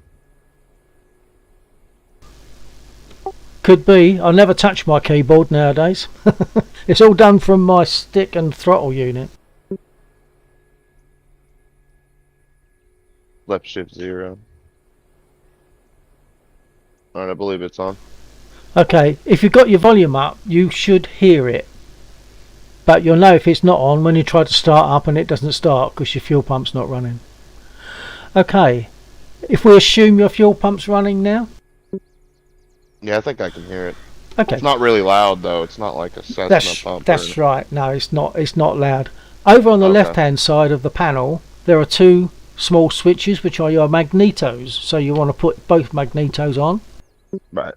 Could be. I never touch my keyboard nowadays. It's all done from my stick and throttle unit. Left shift 0. Alright, I believe it's on. Okay, if you've got your volume up, you should hear it. But you'll know if it's not on when you try to start up and it doesn't start because your fuel pump's not running. Okay, if we assume your fuel pump's running now. Yeah, I think I can hear it. Okay, It's not really loud though. It's not like a Cessna pump. that's right. No, it's not loud. Over on the Okay. left-hand side of the panel, there are two small switches which are your magnetos. So you want to put both magnetos on. Right.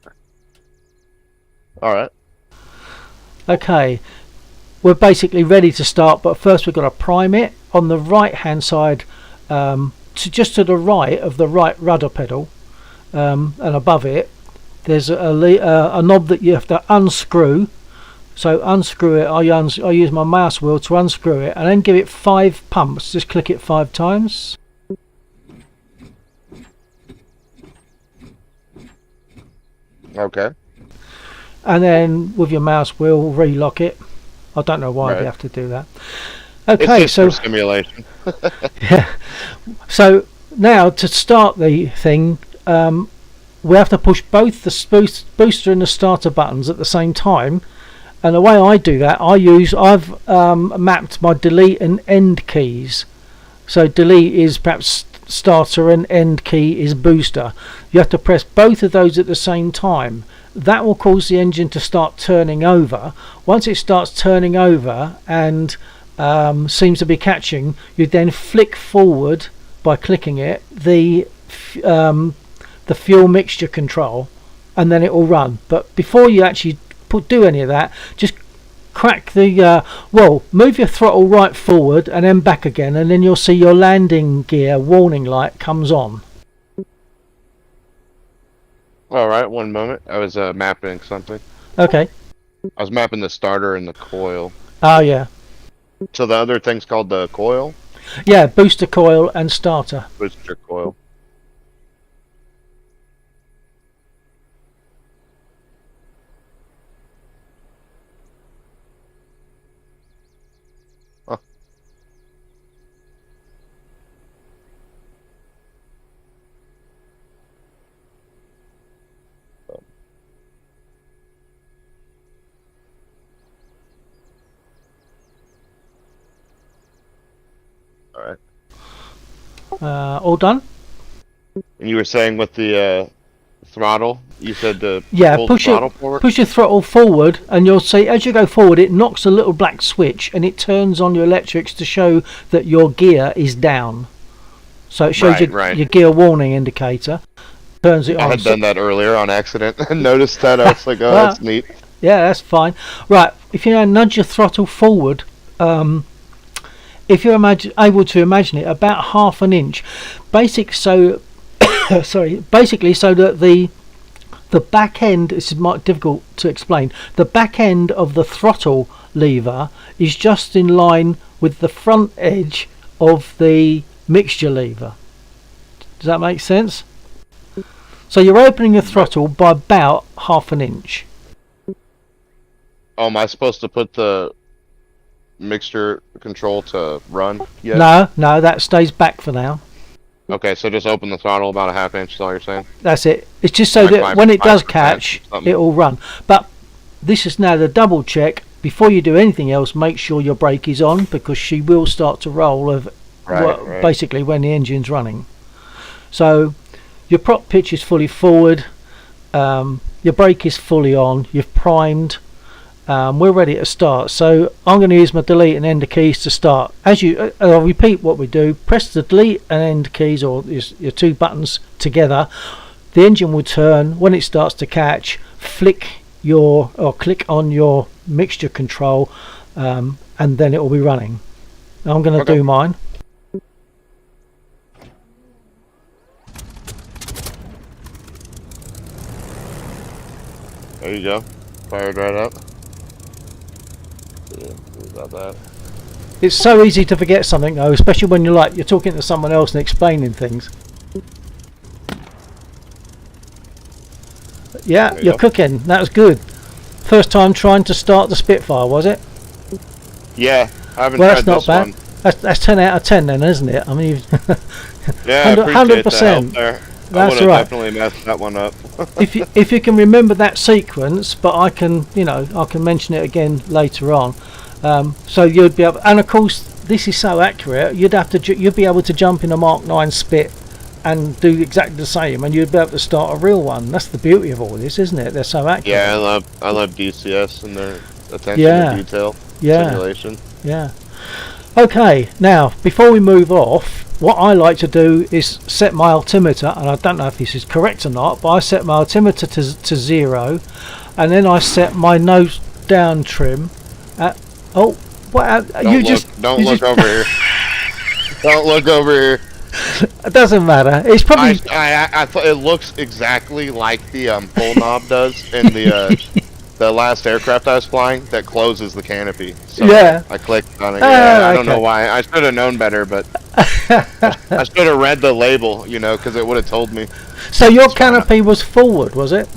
Alright. Okay, we're basically ready to start, but first we've got to prime it. On the right hand side, just to the right of the right rudder pedal, and above it there's a knob that you have to unscrew. So unscrew it. I use my mouse wheel to unscrew it and then give it 5 pumps. Just click it 5 times. Okay. And then with your mouse wheel relock it. I don't know why Right. they have to do that. It's Okay, just so for simulation. yeah. So now to start the thing, we have to push both the booster and the starter buttons at the same time. And the way I do that, I've mapped my delete and end keys. So delete is perhaps starter and end key is booster. You have to press both of those at the same time. That will cause the engine to start turning over. Once it starts turning over and seems to be catching, you then flick forward by clicking it the fuel mixture control, and then it will run. But before you actually do any of that, just crack the move your throttle right forward and then back again, and then you'll see your landing gear warning light comes on. Alright, one moment. I was mapping something. Okay. I was mapping the starter and the coil. Oh yeah. So the other thing's called the coil? Yeah, booster coil and starter. Booster coil. Huh. Alright. All done? And you were saying with the throttle, You said to Yeah, pull the throttle forward? push your throttle forward, and you'll see as you go forward, it knocks a little black switch, and it turns on your electrics to show that your gear is down. So it shows your gear warning indicator. Turns it on. I had done that earlier on accident and noticed that. I was like, oh, that's neat. Yeah, that's fine. Right, if you now nudge your throttle forward, if you're able to imagine it, about half an inch, basically so that the back end, this is difficult to explain, the back end of the throttle lever is just in line with the front edge of the mixture lever. Does that make sense? So you're opening the throttle by about half an inch. Oh, am I supposed to put the mixture control to run yet? No, that stays back for now. Okay, so just open the throttle about a half inch, is all you're saying? That's it. It's just so that when it does catch, it'll run. But this is now the double check. Before you do anything else, make sure your brake is on, because she will start to roll basically when the engine's running. So your prop pitch is fully forward, your brake is fully on, you've primed, we're ready to start. So I'm going to use my delete and enter keys to start. I'll repeat what we do. Press the delete and enter keys, or your two buttons together. The engine will turn. When it starts to catch, click on your mixture control, and then it will be running. Now I'm going to do mine. There you go. Fired right up. Yeah, about that. It's so easy to forget something though, especially when you're talking to someone else and explaining things. Yeah, you're cooking. That was good. First time trying to start the Spitfire, was it? Yeah, I haven't well, tried that's not this bad. one. That's 10 out of 10 then, isn't it? I mean, yeah, 100%. That's I right. Definitely messed that one up. if you can remember that sequence, but I can mention it again later on. So you'd be able, and of course this is so accurate. You'd be able to jump in a Mark 9 Spit and do exactly the same, and you'd be able to start a real one. That's the beauty of all this, isn't it? They're so accurate. Yeah, I love DCS and their attention to detail. Simulation. Yeah. Okay, now before we move off, what I like to do is set my altimeter, and I don't know if this is correct or not, but I set my altimeter to 0, and then I set my nose down trim at don't look over here. Don't look over here. It doesn't matter. It's probably I thought it looks exactly like the pull knob does in the last aircraft I was flying that closes the canopy. So yeah. I clicked on it. Yeah, I don't know why. I should have known better, but I should have read the label, because it would have told me. So your canopy was forward, was it?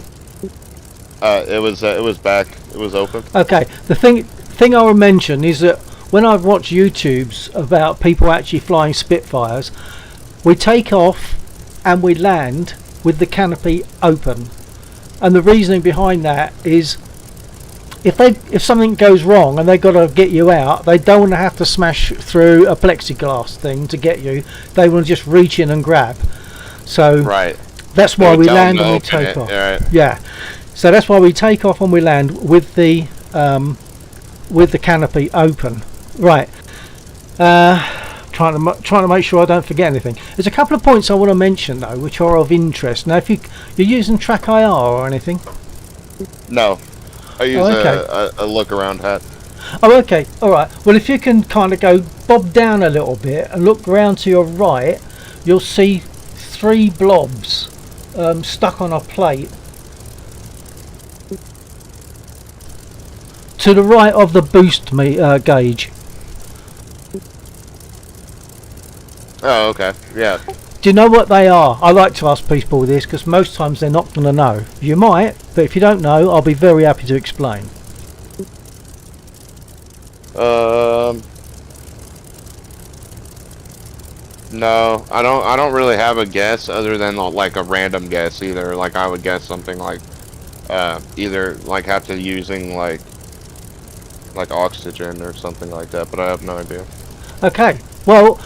It was back. It was open. Okay. The thing I will mention is that when I've watched YouTubes about people actually flying Spitfires, we take off and we land with the canopy open, and the reasoning behind that is if something goes wrong and they've got to get you out, they don't want to have to smash through a plexiglass thing to get you. They want to just reach in and grab. So that's why we land and we take off. Yeah. So that's why we take off and we land with the canopy open. Right. Trying to make sure I don't forget anything. There's a couple of points I want to mention though, which are of interest. Now, if you're using Track IR or anything. No, I use a look around hat. Oh, okay. All right. Well, if you can kind of go bob down a little bit and look round to your right, you'll see 3 blobs stuck on a plate to the right of the boost gauge. Oh, okay. Yeah. Do you know what they are? I like to ask people this because most times they're not going to know. You might, but if you don't know, I'll be very happy to explain. No, I don't really have a guess other than like a random guess either. Like I would guess something like either like have to using like oxygen or something like that, but I have no idea. Okay. Well,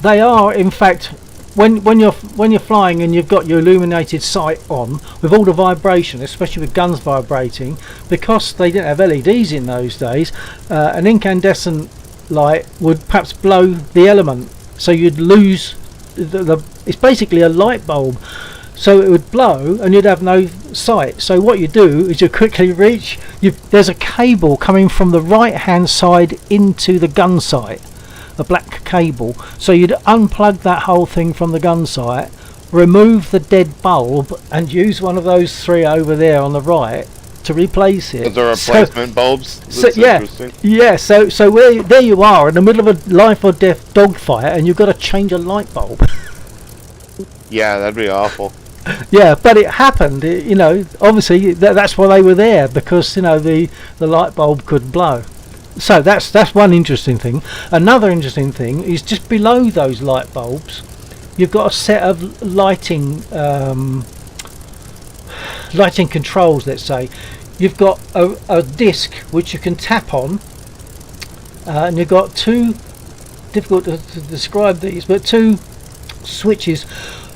they are in fact when you're flying and you've got your illuminated sight on with all the vibration, especially with guns vibrating, because they didn't have LEDs in those days, an incandescent light would perhaps blow the element, so you'd lose it's basically a light bulb, so it would blow and you'd have no sight. So what you do is you quickly reach, there's a cable coming from the right hand side into the gun sight, a black cable, so you'd unplug that whole thing from the gun sight, remove the dead bulb and use one of those three over there on the right to replace it. Those are replacement bulbs? So yeah, so there you are in the middle of a life or death dogfight and you've got to change a light bulb. Yeah, that'd be awful. Yeah, but it happened. You know, obviously that's why they were there, because you know the light bulb could blow. So that's one interesting thing. Another interesting thing is just below those light bulbs, you've got a set of lighting controls. Let's say you've got a disc which you can tap on, and you've got two, difficult to describe these, but two switches.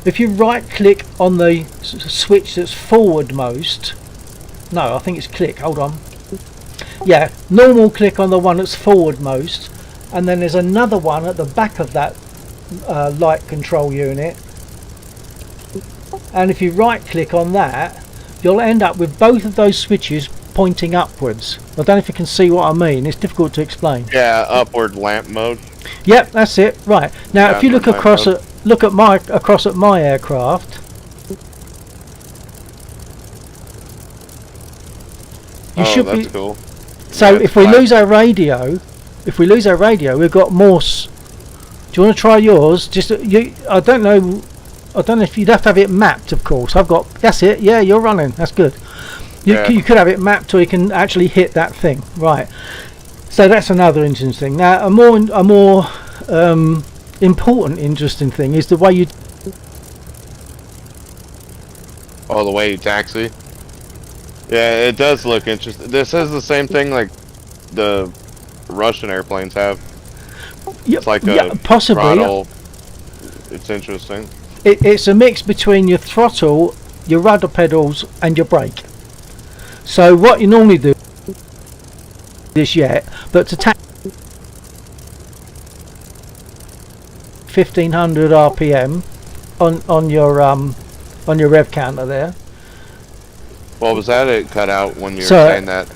If you right click on the switch that's forward most, no, I think it's click, hold on, yeah, normal click on the one that's forward most, and then there's another one at the back of that light control unit, and if you right click on that, you'll end up with both of those switches pointing upwards. I don't know if you can see what I mean, it's difficult to explain. Yeah, upward lamp mode. Yep, that's it. Right, now if you look across at my aircraft, you should that's be cool. so Yeah, if we lose our radio, we've got more do you want to try yours? Just I don't know if you'd have to have it mapped, of course. That's it. Yeah, you're running, that's good. You could have it mapped, or you can actually hit that thing. Right, so that's another interesting thing. Now a more important interesting thing is the way you Oh, the way you taxi. Yeah, it does look interesting. This is the same thing like the Russian airplanes have. It's like a possibly throttle. It's interesting. It's a mix between your throttle, your rudder pedals and your brake. So what you normally do this yet, but to 1500 RPM on your rev counter there. What was that? It cut out when you were saying that.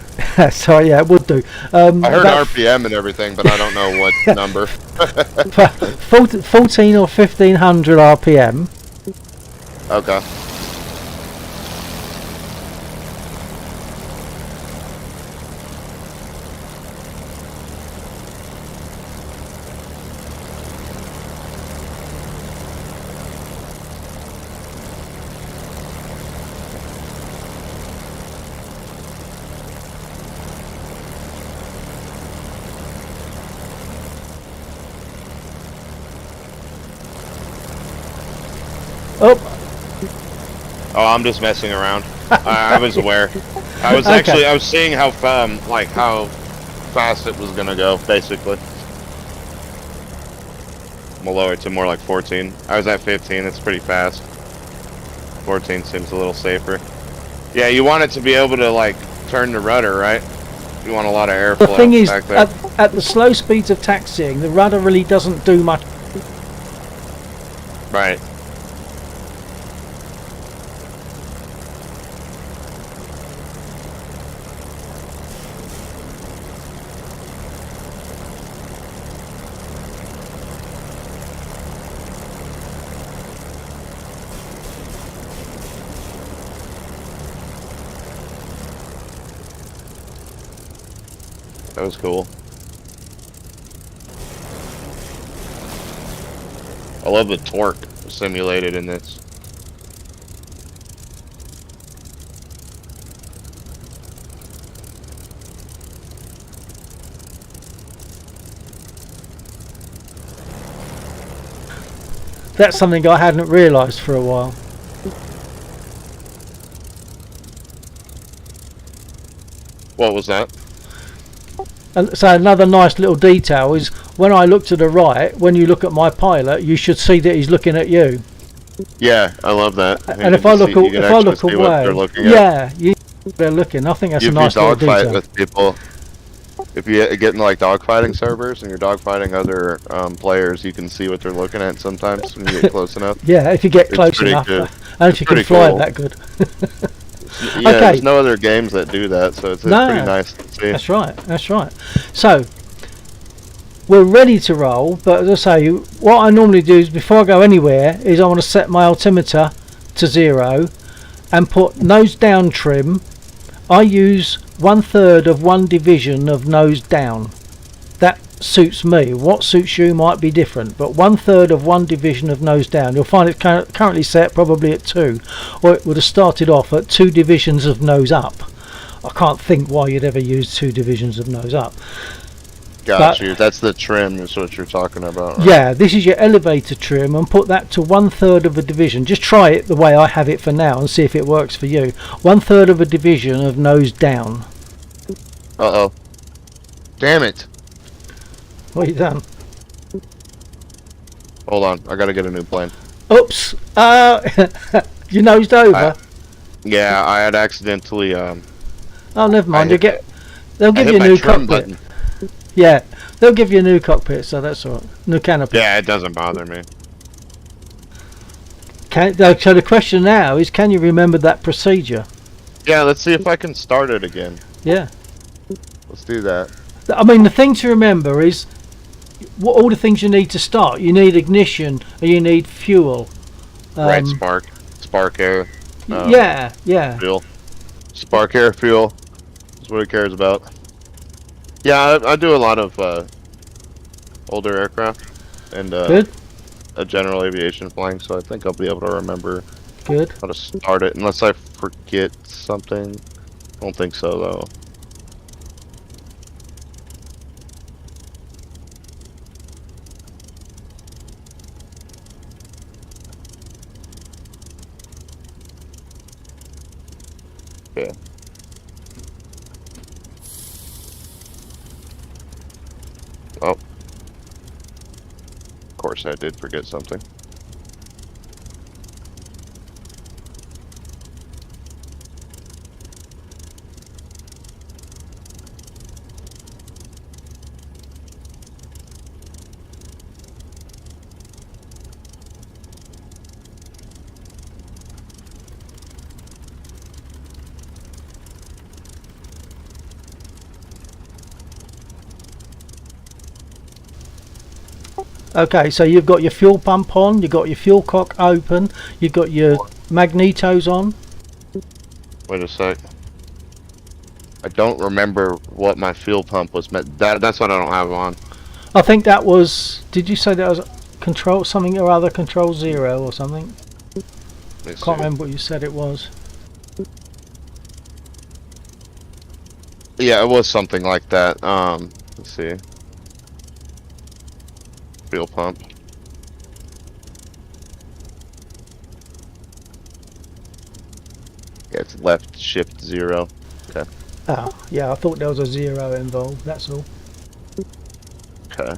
Sorry, yeah, it would do. I heard RPM and everything, but I don't know what number. 14 or 1500 RPM. Okay. Oh, I'm just messing around. I was aware. I was actually I was seeing how how fast it was gonna go, basically. I'm gonna lower it to more like 14. I was at 15. It's pretty fast. 14 seems a little safer. Yeah, you want it to be able to like turn the rudder, right? You want a lot of airflow. The thing is, back there. at the slow speeds of taxiing, the rudder really doesn't do much. Right. That was cool. I love the torque simulated in this. That's something I hadn't realised for a while. What was that? And so another nice little detail is when I look to the right, when you look at my pilot, you should see that he's looking at you. Yeah, I love that. And if I look, you can if I actually look see what away, they're looking at. yeah, they're looking. I think that's a If you nice little dogfight detail. with people, if you get in like dogfighting servers and you're dogfighting other players, you can see what they're looking at sometimes when you get close enough. Yeah, if you get It's close pretty enough, good. and if you can pretty fly cool. it that good. Yeah, Okay. there's no other games that do that, so it's No. pretty nice to see. That's right. That's right. So we're ready to roll, but as I say, what I normally do is before I go anywhere is I want to set my altimeter to 0 and put nose down trim. I use 1/3 of 1 division of nose down. That suits me. What suits you might be different, but 1/3 of 1 division of nose down. You'll find it's currently set probably at 2, or it would have started off at 2 divisions of nose up. I can't think why you'd ever use 2 divisions of nose up. Got But- you. That's the trim is what you're talking about, right? Yeah, this is your elevator trim, and put that to 1/3 of a division. Just try it the way I have it for now and see if it works for you. 1/3 of a division of nose down. Uh-oh. Damn it. What you done? Hold on. I gotta get a new plane. Oops. You nosed over. Yeah, I had accidentally, Oh, never mind. I You hit get. They'll I give hit you a my new trim cockpit. button. Yeah, they'll give you a new cockpit, so that's all right. New canopy. Yeah, it doesn't bother me. So the question now is, can you remember that procedure? Yeah, let's see if I can start it again. Yeah. Let's do that. I mean, the thing to remember is what all the things you need to start. You need ignition, and you need fuel. Right, spark air, Yeah, yeah. fuel. Spark air, fuel. That's what it cares about. Yeah, I do a lot of older aircraft and Good, a general aviation flying, so I think I'll be able to remember good. how to start it, unless I forget something. I don't think so, though. Yeah. Oh. Of course I did forget something. Okay, so you've got your fuel pump on, you've got your fuel cock open, you've got your magnetos on. Wait a sec. I don't remember what my fuel pump was meant. That's what I don't have on. I think that was. Did you say that was control something or other? Control 0 or something? Let's Can't see. remember what you said it was. Yeah, it was something like that. Let's see. Fuel pump. Yeah, it's left shift 0. Oh, yeah, I thought there was a 0 involved. That's all. Okay.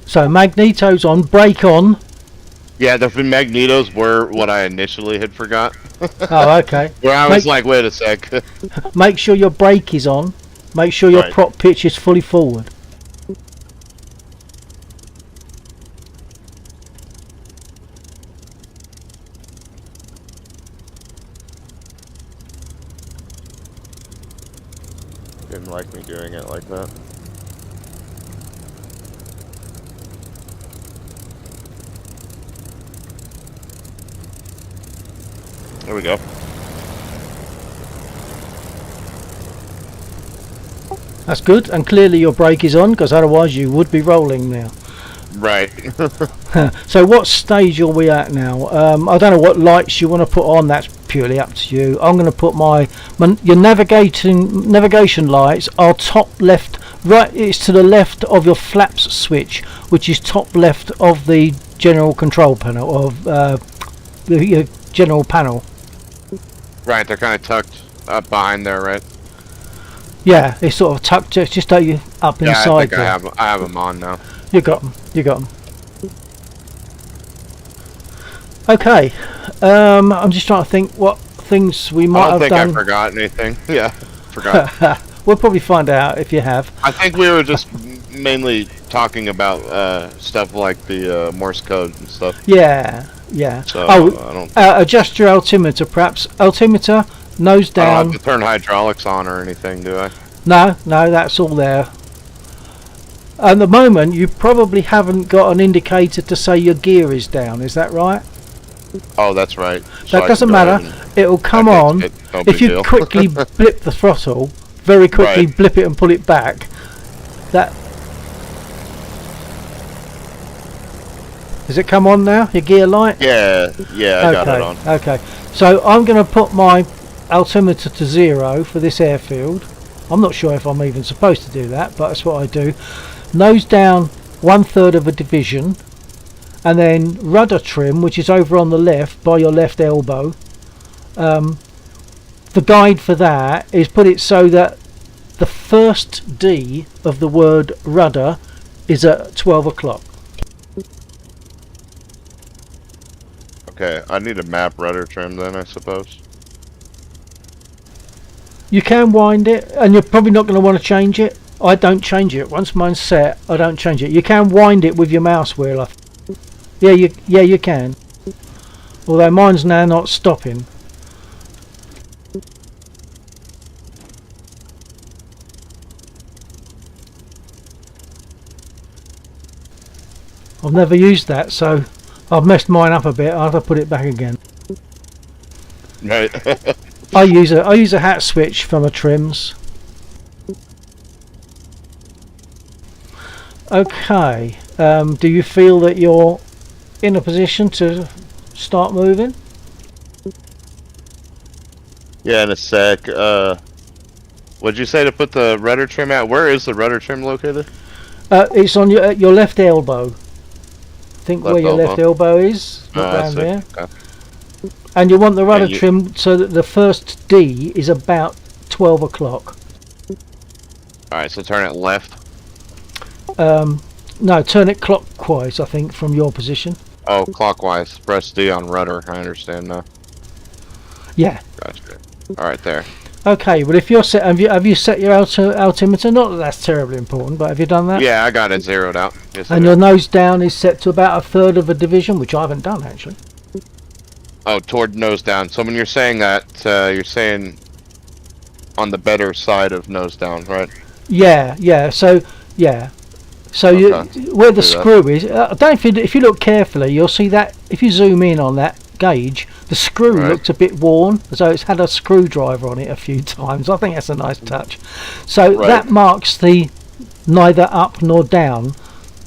So magnetos on, brake on. Yeah, the magnetos were what I initially had forgot. Oh, okay. Where I was like, wait a sec. Make sure your brake is on. Make sure your Right. prop pitch is fully forward. Didn't like me doing it like that. There we go. That's good. And clearly your brake is on, because otherwise you would be rolling now. Right. So what stage are we at now? I don't know what lights you want to put on. That's purely up to you. I'm going to put your navigation lights are top left. Right, it's to the left of your flaps switch, which is top left of the general control panel of your general panel. Right, they're kind of tucked up behind there, right? Yeah, it's sort of tucked just up Yeah, I inside think there. I have them on now. You got them. You got them. Okay. I'm just trying to think what things we I might don't have think done. I forgot anything. Yeah, forgot. We'll probably find out if you have. I think we were just mainly talking about stuff like the Morse code and stuff. Yeah. Yeah. So Oh, I don't. adjust your altimeter, perhaps. Altimeter, nose I don't down. have to turn hydraulics on or anything, do I? No, that's all there. At the moment, you probably haven't got an indicator to say your gear is down. Is that right? Oh, that's right. So That I doesn't can go matter. ahead and- It'll come Okay, on. no If big you deal. quickly blip the throttle, very quickly Right. blip it and pull it back. That. Does it come on now? Your gear light? Yeah, I got it on. Okay. So I'm going to put my altimeter to 0 for this airfield. I'm not sure if I'm even supposed to do that, but that's what I do. Nose down 1/3 of a division, and then rudder trim, which is over on the left by your left elbow. The guide for that is put it so that the first D of the word rudder is at 12 o'clock. Okay, I need a map rudder trim then, I suppose. You can wind it, and you're probably not going to want to change it. I don't change it. Once mine's set, I don't change it. You can wind it with your mouse wheel. Yeah, you can. Although mine's now not stopping. I've never used that, so I've messed mine up a bit. I'll have to put it back again. Right. I use a hat switch for my trims. Okay. Do you feel that you're in a position to start moving? Yeah, in a sec. What'd you say to put the rudder trim at? Where is the rudder trim located? It's on your left elbow. Think Left where your left elbow is. Look I down see. there. Okay. And you want the rudder you- trim so that the first D is about 12 o'clock. Alright, so turn it left. No, turn it clockwise, I think, from your position. Oh, clockwise. Press D on rudder. I understand now. Yeah. Gotcha. Alright, there. Okay, well if you're set, have you set your altimeter? Not that that's terribly important, but have you done that? Yeah, I got it zeroed out. Yes, I And did. your nose down is set to about 1/3 of a division, which I haven't done actually. Oh, toward nose down. So when you're saying that, you're saying on the better side of nose down, right? Yeah. So yeah. So Okay. where the Do that. screw is, I don't know if you look carefully, you'll see that if you zoom in on that gauge, the screw Right. looks a bit worn, as though it's had a screwdriver on it a few times. I think that's a nice touch. So Right. that marks the neither up nor down.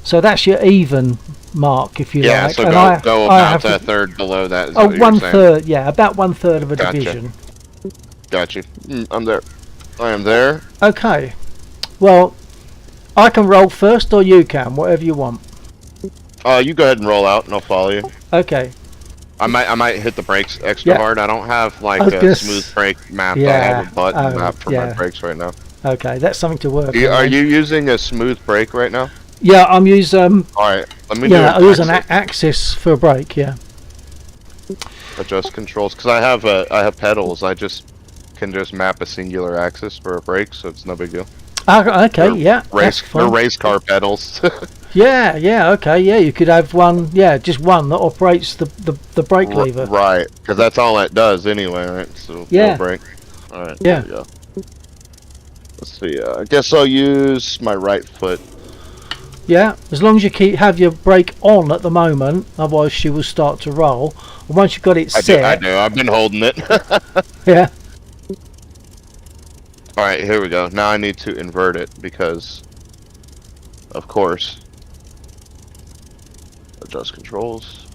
So that's your even mark, if you Yeah, like. so And go I about have that to, third below that. Is oh, what you're saying. 1/3, yeah, about 1/3 of a Gotcha. division. Got you. I'm there. I am there. Okay. Well, I can roll first, or you can, whatever you want. You go ahead and roll out, and I'll follow you. Okay. I might hit the brakes extra Yeah. hard. I don't have like I was a gonna smooth s- brake map. I Yeah. have a button Oh, map for my yeah. brakes right now. Okay, that's something to work on. Are then. you using a smooth brake right now? Yeah, I'm using All right. Let me yeah, I do use an axis axis for a brake. Yeah. adjust controls because I have pedals. I just can just map a singular axis for a brake, so it's no big deal. Okay. They're Yeah. That's Race they're fine. race car pedals. Yeah. Yeah. Okay. Yeah. You could have one. Yeah, just one that operates the brake lever. Right, because that's all it does anyway, right? So Yeah. no brake. All right. Yeah. There we go. Let's see. I guess I'll use my right foot. Yeah. As long as you have your brake on at the moment, otherwise she will start to roll. And once you've got it I set, do. I've been holding it. yeah. All right, here we go. Now I need to invert it because, of course, adjust controls,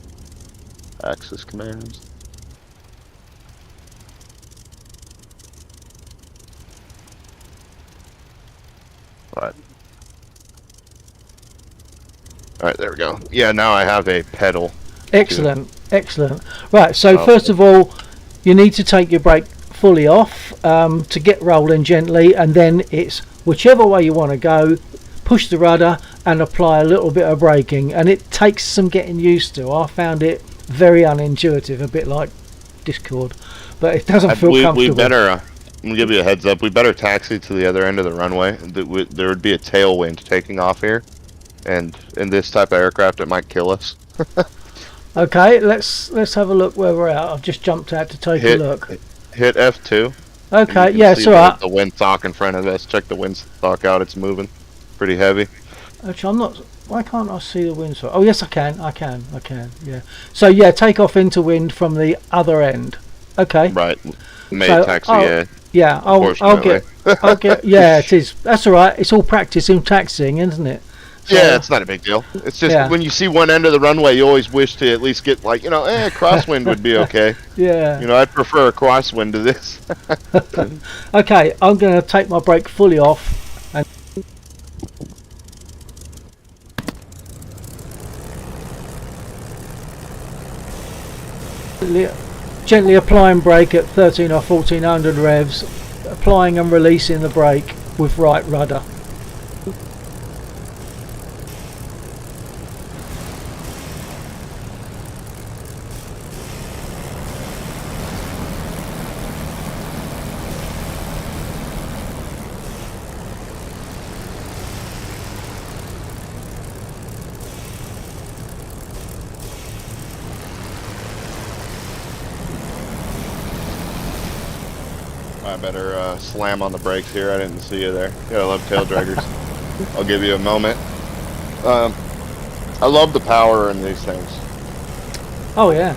access commands. All right, there we go. Yeah, now I have a pedal. Excellent. Excellent. Right. So Oh. first of all, you need to take your brake fully off to get rolling gently, and then it's whichever way you want to go, push the rudder and apply a little bit of braking, and it takes some getting used to. I found it very unintuitive, a bit like Discord, but it doesn't feel comfortable. We better, I'm going to give you a heads up, we better taxi to the other end of the runway. There would be a tailwind taking off here, and in this type of aircraft it might kill us. Okay, let's have a look where we're at. I've just jumped out to take a look. Hit F2. Okay, yeah, it's alright. The windsock in front of us. Check the windsock out. It's moving. Pretty heavy. Actually, I'm not. Why can't I see the windsock? Oh, yes, I can. Yeah. So yeah, take off into wind from the other end. Okay. Right. Made taxi. Yeah. I'll get. Yeah, it is. That's all right. It's all practice in taxiing, isn't it? So, yeah, it's not a big deal. It's just when you see one end of the runway, you always wish to at least get like, crosswind would be okay. Yeah. I'd prefer a crosswind to this. Okay, I'm going to take my brake fully off and gently applying brake at 13 or 1400 revs, applying and releasing the brake with right rudder. I better slam on the brakes here. I didn't see you there. Yeah, I love tail draggers. I'll give you a moment. I love the power in these things. Oh yeah.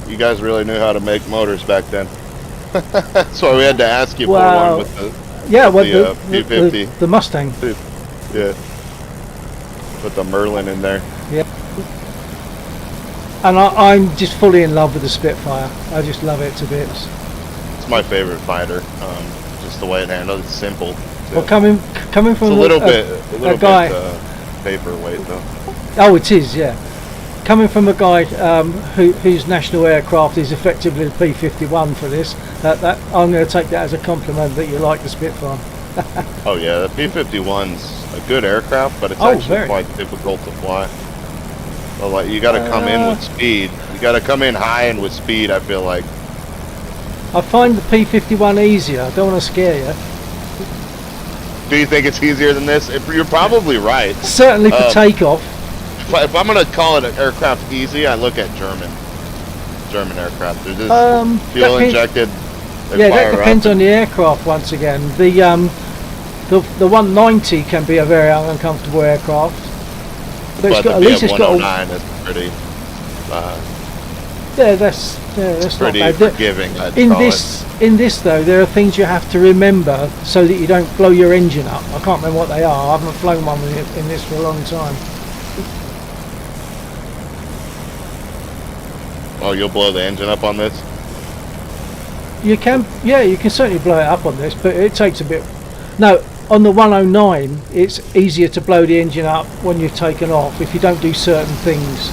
You guys really knew how to make motors back then. That's why we had to ask you for one with the P50. The Mustang. Yeah. Put the Merlin in there. Yeah. And I'm just fully in love with the Spitfire. I just love it to bits. It's my favorite fighter. Just the way it handles. It's simple. Well, coming from it's a little bit paperweight though. Oh, it is, yeah. Coming from a guy whose national aircraft is effectively the P-51 for this, I'm going to take that as a compliment that you like the Spitfire. Oh yeah, the P-51's a good aircraft, but it's actually quite difficult to fly. Well, like you got to come in with speed. You got to come in high and with speed. I feel like. I find the P-51 easier. I don't want to scare you. Do you think it's easier than this? You're probably right. Certainly for takeoff. If I'm going to call it an aircraft easy, I look at German aircraft. They're just fuel injected. Yeah, that depends on the aircraft once again. The 190 can be a very uncomfortable aircraft. But it's got, at least it's got 109 is pretty. That's pretty not bad. forgiving. In this though, there are things you have to remember so that you don't blow your engine up. I can't remember what they are. I haven't flown one in this for a long time. Oh, you'll blow the engine up on this? You can, yeah, you can certainly blow it up on this, but it takes a bit. No, on the 109, it's easier to blow the engine up when you've taken off if you don't do certain things.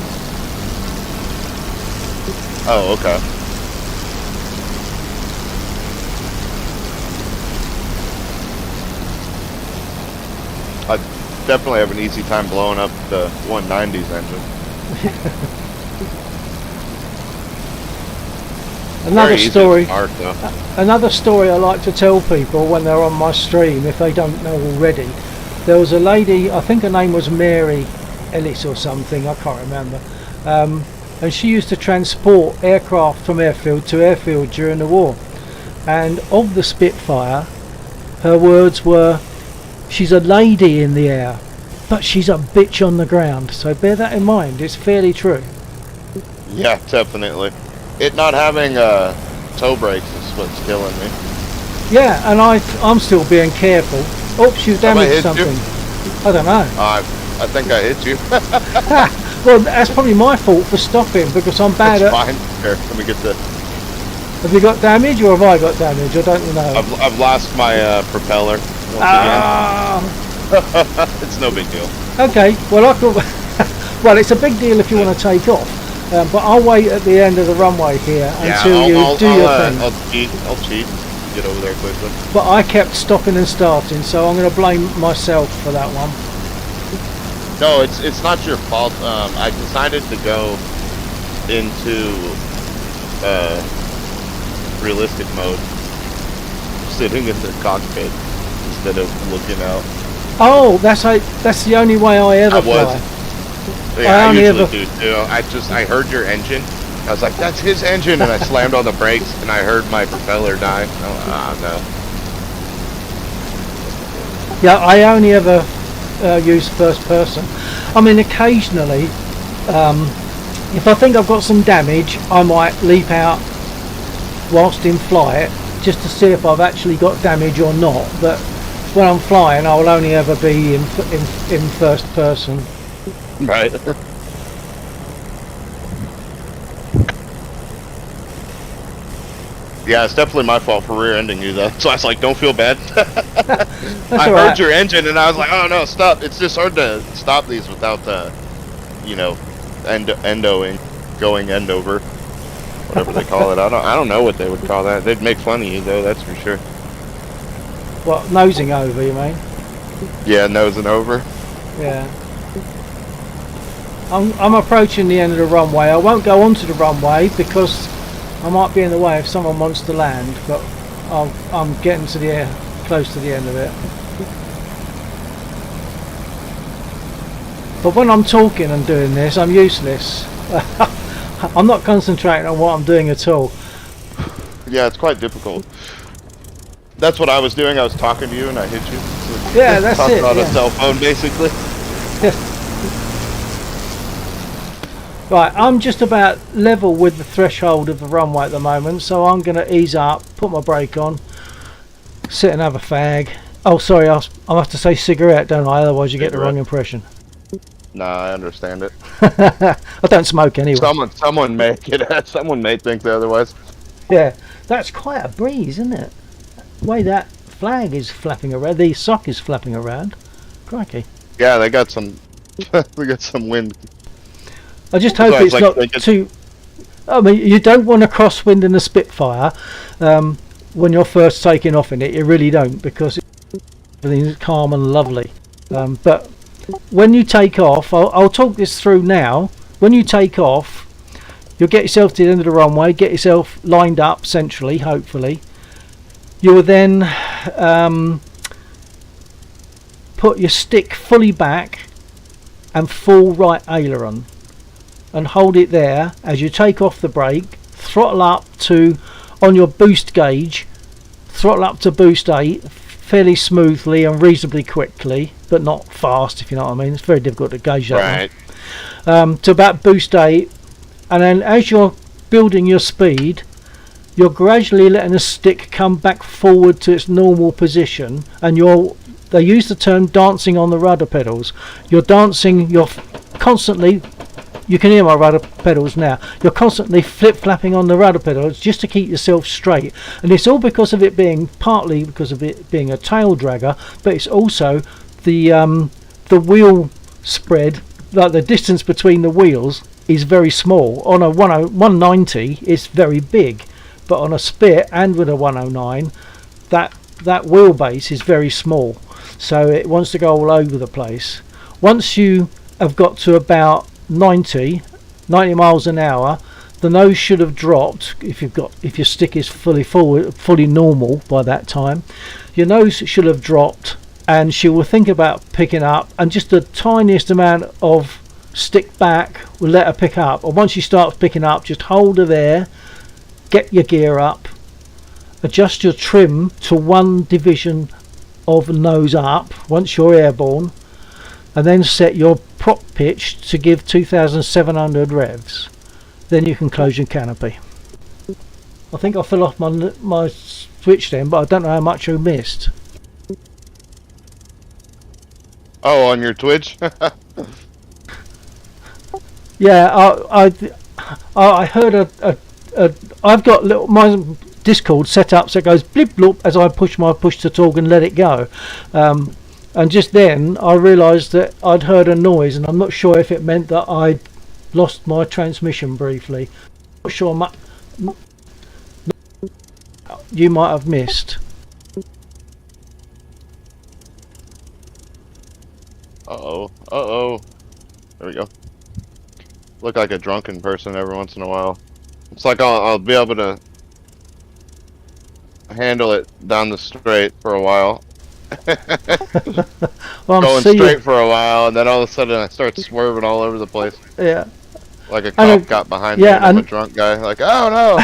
Oh, okay. I definitely have an easy time blowing up the 190's engine. Another story I like to tell people when they're on my stream, if they don't know already. There was a lady, I think her name was Mary Ellis or something, I can't remember, and she used to transport aircraft from airfield to airfield during the war. And of the Spitfire, her words were, "She's a lady in the air, but she's a bitch on the ground." So bear that in mind, it's fairly true. Yeah, definitely. It not having toe brakes is what's killing me. Yeah, and I'm still being careful. Oops, you damaged something. I don't know. I think I hit you. Well, that's probably my fault for stopping because I'm bad at. Fine. Here, let me get the. Have you got damage or have I got damage? I don't know. I've lost my propeller once again. It's no big deal. Okay. Well, I thought. Well, it's a big deal if you want to take off. But I'll wait at the end of the runway here until you do your thing. I'll cheat. Get over there quickly. But I kept stopping and starting, so I'm going to blame myself for that one. No, it's not your fault. I decided to go into realistic mode, sitting in the cockpit instead of looking out. Oh, that's the only way I ever fly. Yeah, I usually do too. I heard your engine. I was like, that's his engine, and I slammed on the brakes, and I heard my propeller die. Oh, no. Yeah, I only ever use first person. I mean, occasionally, if I think I've got some damage, I might leap out whilst in flight just to see if I've actually got damage or not. But when I'm flying, I will only ever be in first person. Right. Yeah, it's definitely my fault for rear-ending you, though. So I was like, don't feel bad. I heard your engine, and I was like, oh, no, stop. It's just hard to stop these without, you know, endoing, going end over, whatever they call it. I don't know what they would call that. They'd make fun of you, though, that's for sure. What, nosing over, you mean? Yeah, nosing over. Yeah. I'm approaching the end of the runway. I won't go onto the runway because I might be in the way if someone wants to land, but I'm getting to the close to the end of it. But when I'm talking and doing this, I'm useless. I'm not concentrating on what I'm doing at all. Yeah, it's quite difficult. That's what I was doing. I was talking to you and I hit you. So yeah, that's it. On yeah. a cell phone, basically. Right, I'm just about level with the threshold of the runway at the moment, so I'm going to ease up, put my brake on, sit and have a fag. Oh, sorry, I'll have to say cigarette, don't I? Otherwise you get the wrong impression. Nah, I understand it. I don't smoke anyway. Someone may think that otherwise. Yeah, that's quite a breeze, isn't it? The way that flag is flapping around, the sock is flapping around. Crikey. Yeah, they got some wind. I just hope it's not too... I mean, you don't want to crosswind in a Spitfire when you're first taking off in it. You really don't, because everything's calm and lovely. But when you take off, I'll talk this through now. When you take off, you'll get yourself to the end of the runway, get yourself lined up centrally, hopefully. You will then put your stick fully back and full right aileron, and hold it there as you take off the brake, throttle up to, on your boost gauge, throttle up to boost 8 fairly smoothly and reasonably quickly, but not fast, if you know what I mean. It's very difficult to gauge that one. To about boost 8, and then as you're building your speed, you're gradually letting the stick come back forward to its normal position, and they use the term dancing on the rudder pedals. You're constantly, you can hear my rudder pedals now, you're constantly flip-flapping on the rudder pedals just to keep yourself straight, and it's all because of it being, partly because of it being a tail dragger, but it's also the wheel spread, like the distance between the wheels is very small. On a 190 it's very big, but on a Spit and with a 109 that wheelbase is very small, so it wants to go all over the place. Once you have got to about 90 miles an hour, the nose should have dropped. If your stick is fully normal by that time, your nose should have dropped, and she will think about picking up, and just the tiniest amount of stick back will let her pick up. And once she starts picking up, just hold her there, get your gear up, adjust your trim to 1 division of nose up once you're airborne, and then set your prop pitch to give 2,700 revs. Then you can close your canopy. I think I fell off my switch then, but I don't know how much I missed. Oh, on your Twitch? Yeah, I heard I've got my Discord set up so it goes blip blop as I push to talk and let it go. And just then I realised that I'd heard a noise, and I'm not sure if it meant that I'd lost my transmission briefly. Not sure you might have missed. Uh-oh. There we go. Look like a drunken person every once in a while. It's like I'll be able to handle it down the straight for a while. Well, Going straight for a while, and then all of a sudden I start swerving all over the place. Yeah. Like a cop got behind me, and I'm a drunk guy. Like, oh no!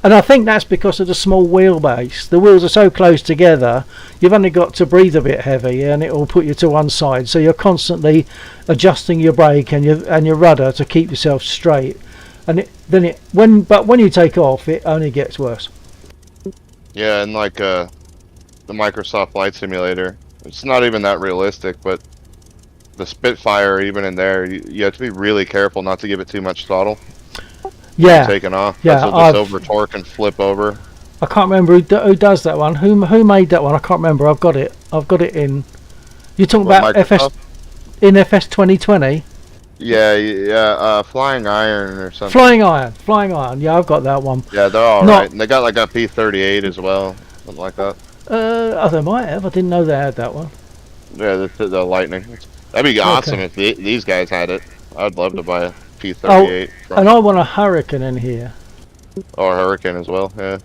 And I think that's because of the small wheelbase. The wheels are so close together, you've only got to breathe a bit heavy, and it will put you to one side. So you're constantly adjusting your brake and your rudder to keep yourself straight. And when you take off, it only gets worse. Yeah, and like the Microsoft Flight Simulator, it's not even that realistic, but the Spitfire, even in there, you have to be really careful not to give it too much throttle. Yeah, taking off. Yeah, That's what over torque and flip over. I can't remember who does that one. Who made that one? I can't remember. I've got it in. You're talking about Microsoft? FS 2020. Yeah. Flying Iron or something. Flying Iron. Yeah, I've got that one. Yeah, they're all right. And they got like a P38 as well, something like that. They might have. I didn't know they had that one. Yeah, the Lightning. That'd be awesome if these guys had it. I'd love to buy a P38. And I want a Hurricane in here. Or a Hurricane as well, yeah.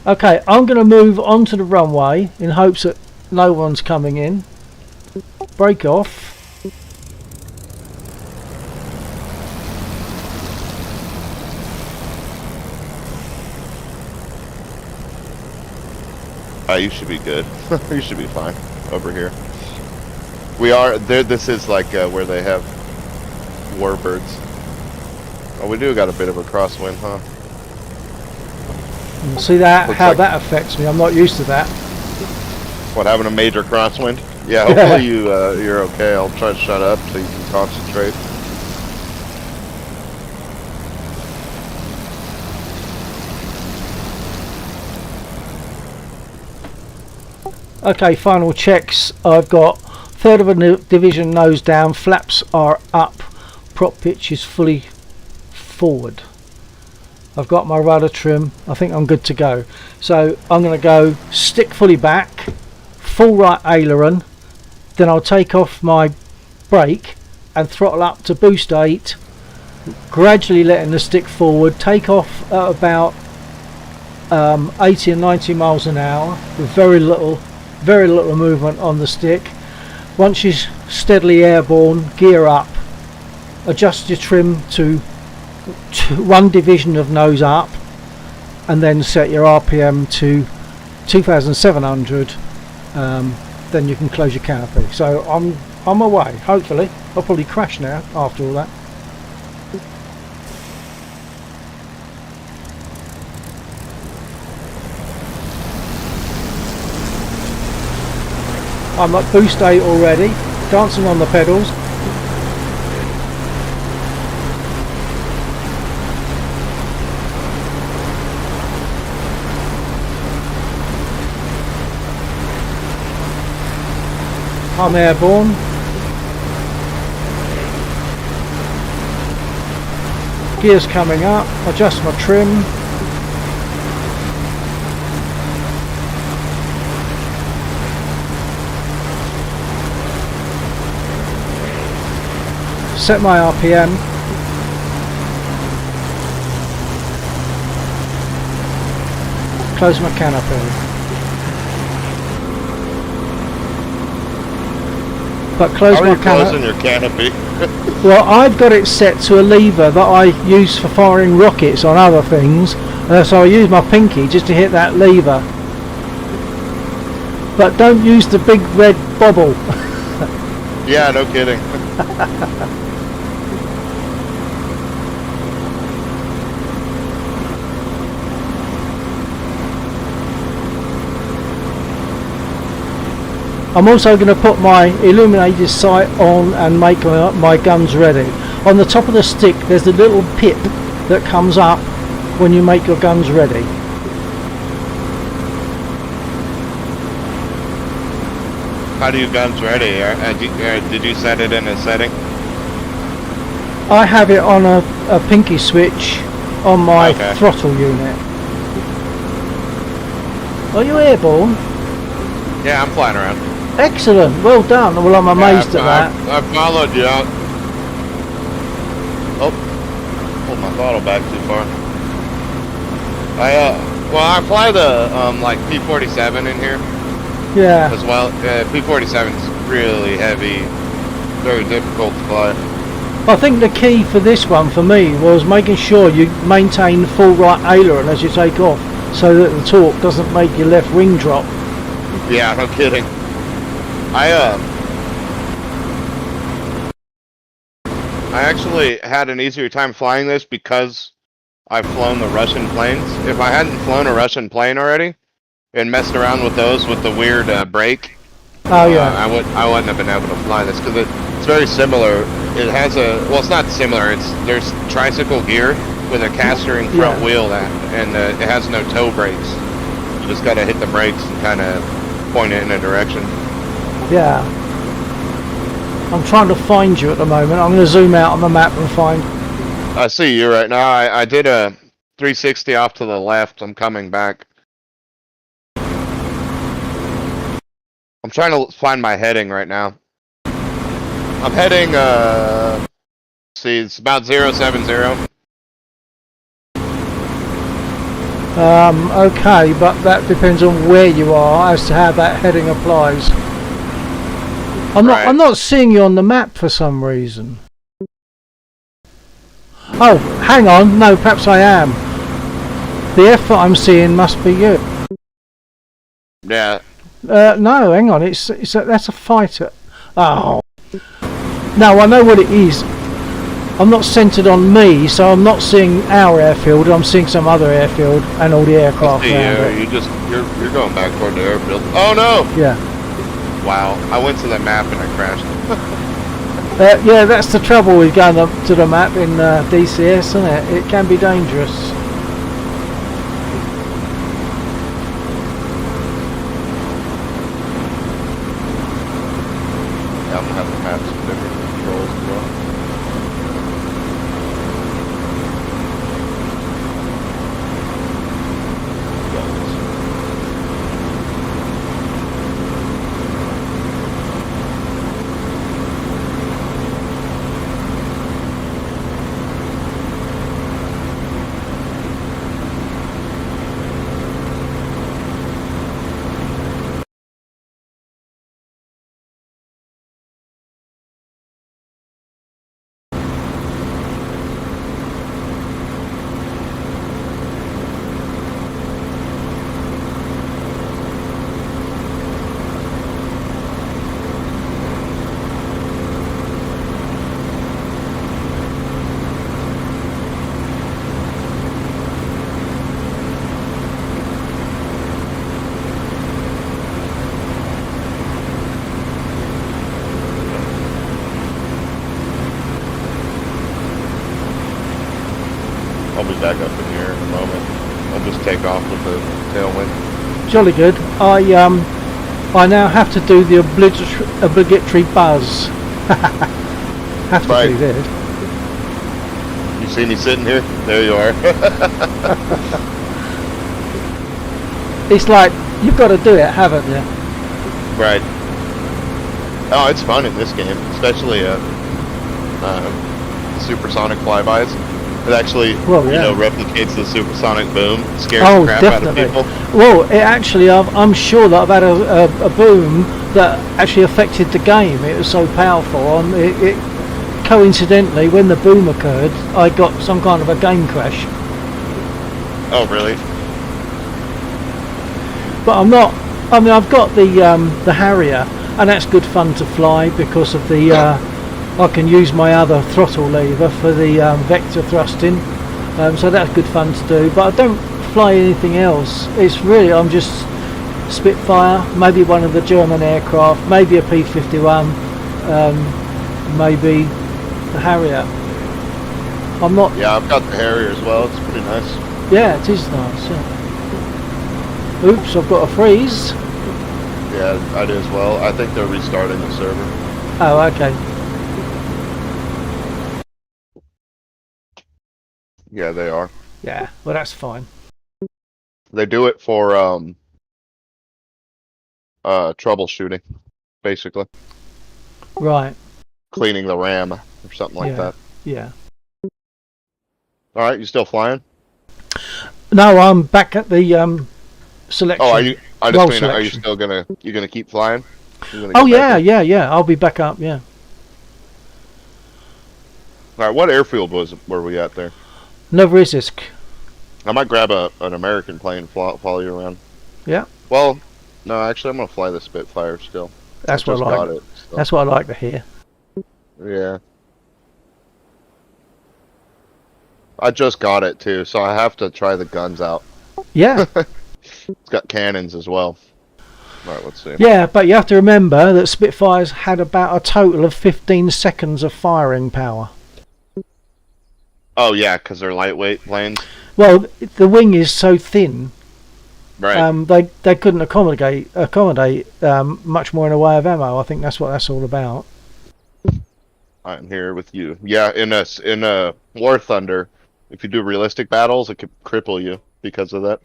Okay, I'm going to move onto the runway in hopes that no one's coming in. Break off. You should be good. You should be fine over here. We are there. This is like where they have warbirds. Oh, we do got a bit of a crosswind, huh? See that? Looks how like that affects me. I'm not used to that. What, having a major crosswind? Yeah. Hopefully you're okay. I'll try to shut up so you can concentrate. Okay, final checks. I've got third of a division nose down, flaps are up, prop pitch is fully forward. I've got my rudder trim. I think I'm good to go. So I'm going to go stick fully back, full right aileron, then I'll take off my brake and throttle up to boost 8, gradually letting the stick forward, take off at about 80 and 90 miles an hour with very little movement on the stick. Once you're steadily airborne, gear up, adjust your trim to one division of nose up, and then set your RPM to 2,700. Then you can close your canopy. So I'm away. Hopefully, I'll probably crash now after all that. I'm at boost 8 already, dancing on the pedals. I'm airborne. Gears coming up, adjust my trim. Set my RPM. Close my canopy. But close How are my you closing your canopy? Well, I've got it set to a lever that I use for firing rockets on other things, so I use my pinky just to hit that lever. But don't use the big red bobble. Yeah, no kidding. I'm also going to put my illuminated sight on and make my guns ready. On the top of the stick there's a little pip that comes up when you make your guns ready. How do you guns ready? Did you set it in a setting? I have it on a pinky switch on my Okay. throttle unit. Are you airborne? Yeah, I'm flying around. Excellent, well done. Well, I'm amazed at that. I followed you out. Oh, pulled my throttle back too far. Well, I fly the like P-47 in here Yeah. as well. P-47 is really heavy, very difficult to fly. I think the key for this one for me was making sure you maintain full right aileron as you take off, so that the torque doesn't make your left wing drop. Yeah, no kidding. I actually had an easier time flying this because I've flown the Russian planes. If I hadn't flown a Russian plane already and messed around with those with the weird brake, Oh yeah. I wouldn't have been able to fly this because it's very similar. It has it's not similar. There's tricycle gear with a castering front Yeah. wheel and it has no toe brakes. You just got to hit the brakes and kind of point it in a direction. Yeah. I'm trying to find you at the moment. I'm going to zoom out on the map and find. I see you right now. I did a 360 off to the left. I'm coming back. I'm trying to find my heading right now. I'm heading, see, it's about 070. Okay, but that depends on where you are as to how that heading applies. I'm Right. not seeing you on the map for some reason. Oh, hang on. No, perhaps I am. The F that I'm seeing must be you. Yeah, No, hang on. That's a fighter. Oh. No, I know what it is. I'm not centred on me, so I'm not seeing our airfield. I'm seeing some other airfield and all the I aircraft see around you. it. You're going back toward the airfield. Oh no! Yeah. Wow, I went to the map and I crashed. Yeah, that's the trouble with going up to the map in DCS, isn't it? It can be dangerous. Yeah, I'm gonna have to have some different controls as well. I'll be back up in here in a moment. I'll just take off with the tailwind. Jolly good. I now have to do the obligatory buzz. Have to Right. do this. You see me sitting here? There you are. It's like you've got to do it, haven't you? Right. Oh, it's fun in this game, especially supersonic flybys. It actually, Well, yeah. replicates the supersonic boom, scares Oh, the crap definitely. out of people. Well, it actually, I'm sure that I've had a boom that actually affected the game. It was so powerful. It coincidentally, when the boom occurred, I got some kind of a game crash. Oh, really? But I'm not. I mean, I've got the Harrier, and that's good fun to fly because of the. I can use my other throttle lever for the vector thrusting, so that's good fun to do. But I don't fly anything else. It's really I'm just Spitfire, maybe one of the German aircraft, maybe a P-51, maybe the Harrier. I'm not. Yeah, I've got the Harrier as well. It's pretty nice. Yeah, it is nice. Yeah. Oops, I've got a freeze. Yeah, I do as well. I think they're restarting the server. Oh, okay. Yeah, they are. Yeah, well, that's fine. They do it for troubleshooting, basically. Right. Cleaning the RAM or something like Yeah. that. Yeah. Alright, you still flying? No, I'm back at the selection. Oh, are you I roll just mean are you selection. still gonna keep flying? You gonna Oh get back yeah, in? yeah, yeah. I'll be back up. Yeah. Alright, what airfield were we at there? Novorossiysk. I might grab an American plane, follow you around. Yeah. Well, no, actually, I'm gonna fly the Spitfire still. That's I what just I like. got it. So. That's what I like to hear. Yeah. I just got it too, so I have to try the guns out. Yeah. It's got cannons as well. Alright, let's see. Yeah, but you have to remember that Spitfires had about a total of 15 seconds of firing power. Oh yeah, because they're lightweight planes. Well, the wing is so thin, Right. they couldn't accommodate much more in the way of ammo. I think that's what that's all about. I'm here with you. Yeah, in a War Thunder, if you do realistic battles, it could cripple you because of that.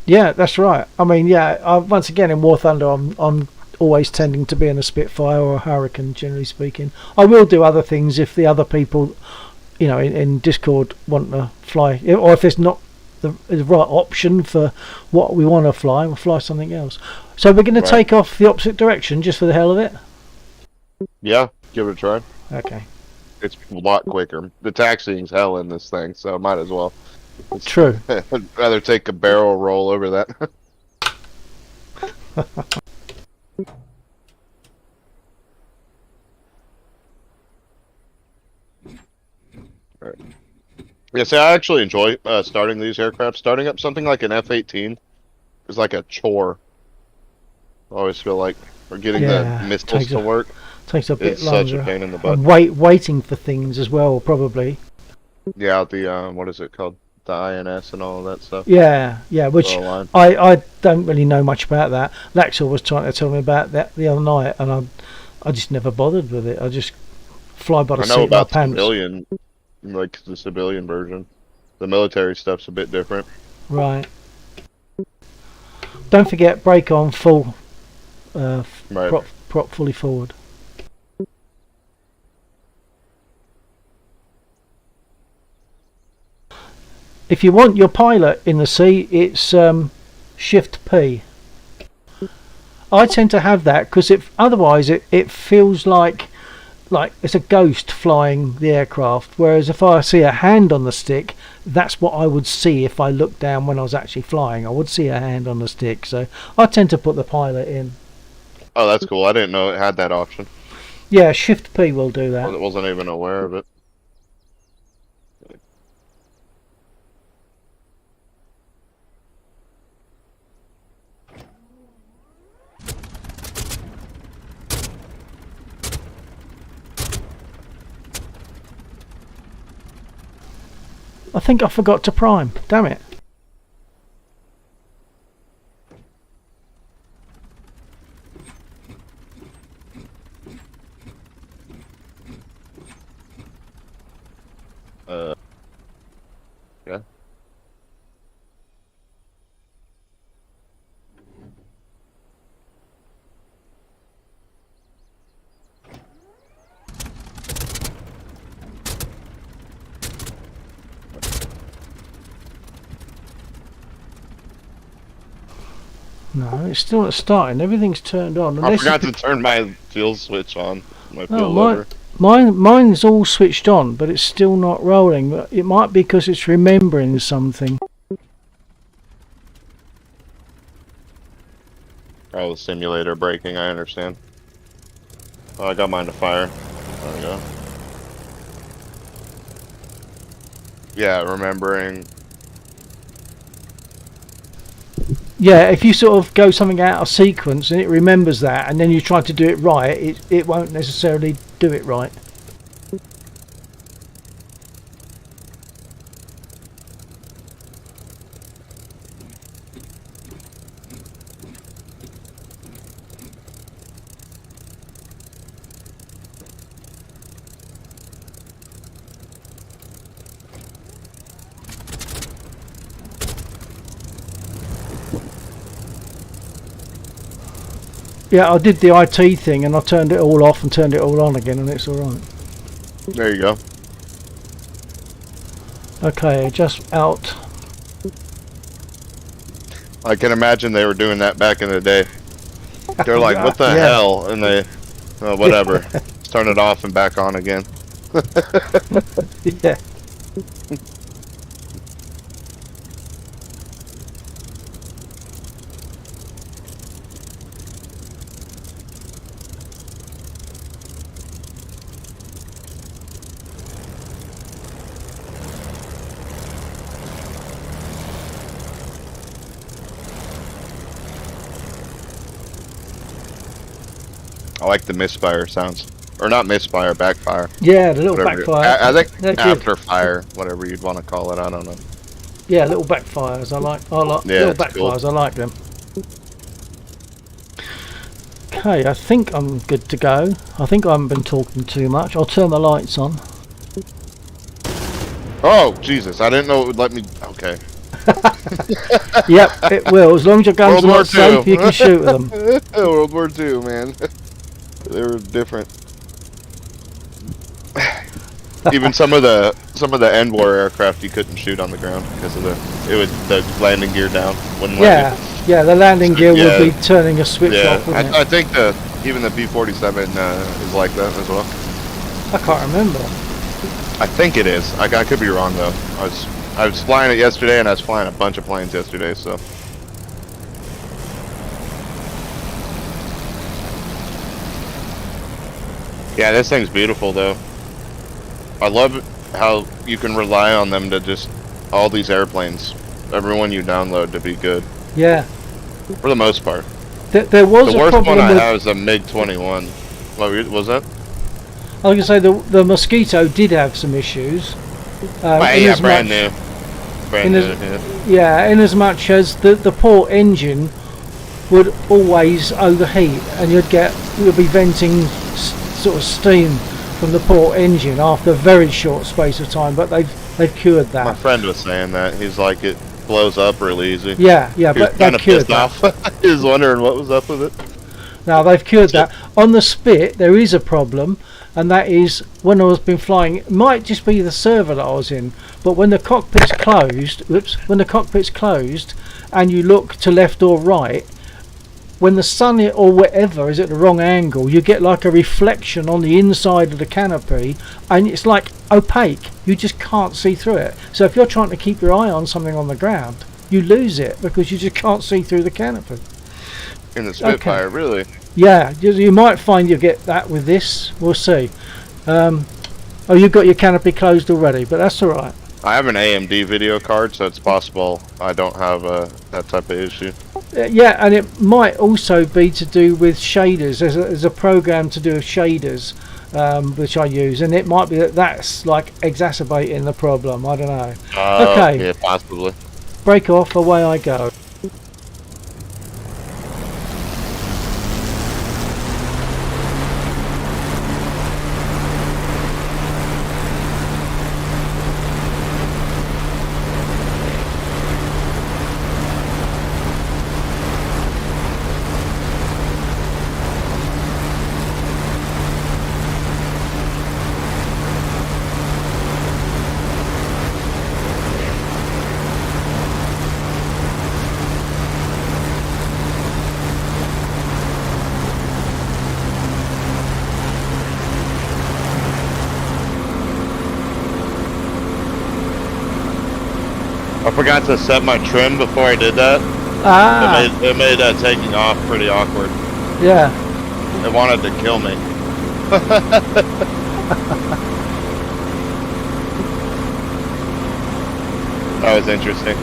Yeah, that's right. I mean, yeah. Once again, in War Thunder, I'm always tending to be in a Spitfire or a Hurricane, generally speaking. I will do other things if the other people, in Discord want to fly, or if it's not the right option for what we want to fly, we'll fly something else. So we're going to take off the opposite direction just for the hell of it. Yeah, give it a try. Okay. It's a lot quicker. The taxiing's hell in this thing, so might as well. True. I'd rather take a barrel roll over that. Right. Yeah, see, I actually enjoy starting these aircraft. Starting up something like an F-18 is like a chore. I always feel like we're getting Yeah, the missiles to work. Takes a bit It's such longer. a pain in the butt. And waiting for things as well, probably. Yeah, the what is it called? The INS and all of that stuff. Yeah, which Roll line. I don't really know much about that. Laxor was trying to tell me about that the other night, and I just never bothered with it. I just fly by the I seat know of my about pants. civilian, like the civilian version. The military stuff's a bit different. Right. Don't forget, brake on full, Right. prop fully forward. If you want your pilot in the sea, it's Shift P. I tend to have that because otherwise it feels like it's a ghost flying the aircraft. Whereas if I see a hand on the stick, that's what I would see if I looked down when I was actually flying. I would see a hand on the stick. So I tend to put the pilot in. Oh, that's cool. I didn't know it had that option. Yeah, Shift P will do I that. wasn't even aware of it. I think I forgot to prime. Damn it. Yeah. No, it's still not starting. Everything's turned on. I forgot to turn my fuel switch on. My fuel No, loader. mine's all switched on, but it's still not rolling. But it might be because it's remembering something. Oh, the simulator braking. I understand. Oh, I got mine to fire. There we go. Yeah, remembering. Yeah, if you sort of go something out of sequence and it remembers that, and then you try to do it right, it won't necessarily do it right. Yeah, I did the IT thing and I turned it all off and turned it all on again, and it's all right. There you go. Okay, just out. I can imagine they were doing that back in the day. They're like, what the Yeah. hell? And they, oh, whatever. Just turn it off and back on again. Yeah. I like the misfire sounds. Or not misfire, backfire. Yeah, the little Whatever. backfire. I think They're good. after fire, whatever you'd want to call it. I don't know. Yeah, little backfires. I like Yeah, little it's cool. backfires. I like them. Okay, I think I'm good to go. I think I haven't been talking too much. I'll turn the lights on. Oh, Jesus. I didn't know it would let me. Okay. Yep, it will. As long as your guns World are War not safe, II. you can shoot them. World War II, man. They were different. Even some of the end war aircraft you couldn't shoot on the ground because of the landing gear down. Wouldn't let Yeah, yeah. The landing gear Yeah. would be turning a switch you. Yeah, off, wouldn't I it? think even the P-47 is like that as well. I can't remember. I think it is. I could be wrong though. I was flying it yesterday, and I was flying a bunch of planes yesterday, so. Yeah, this thing's beautiful though. I love how you can rely on them to just all these airplanes, everyone you download to be good Yeah, for the most part. there was The a worst problem one I with. have is a MiG-21. What was that? I was gonna say the Mosquito did have some issues. Yeah, in brand new. Brand in new. as- Yeah. Yeah, in as much as the port engine would always overheat, and you'd be venting sort of steam from the port engine after a very short space of time. But they've cured My that. friend was saying that. He's like, it blows up really easy. Yeah, He was but kind they've of cured pissed that. off. He was wondering what was up with it. Now they've cured that. On the Spit, there is a problem, and that is when I was been flying. It might just be the server that I was in, but when the cockpit's closed, when the cockpit's closed, and you look to left or right, when the sun or whatever is at the wrong angle, you get like a reflection on the inside of the canopy, and it's like opaque. You just can't see through it. So if you're trying to keep your eye on something on the ground, you lose it because you just can't see through the canopy. In the Spitfire, really. Yeah, you might find you get that with this. We'll see. Oh, you've got your canopy closed already, but that's all right. I have an AMD video card, so it's possible I don't have that type of issue. Yeah, and it might also be to do with shaders. There's a program to do with shaders, which I use, and it might be that's like exacerbating the problem. I don't know. Okay. Yeah, possibly. Break off, away I go. I forgot to set my trim before I did that. Ah, It made taking off pretty awkward. yeah. It wanted to kill me. That was interesting.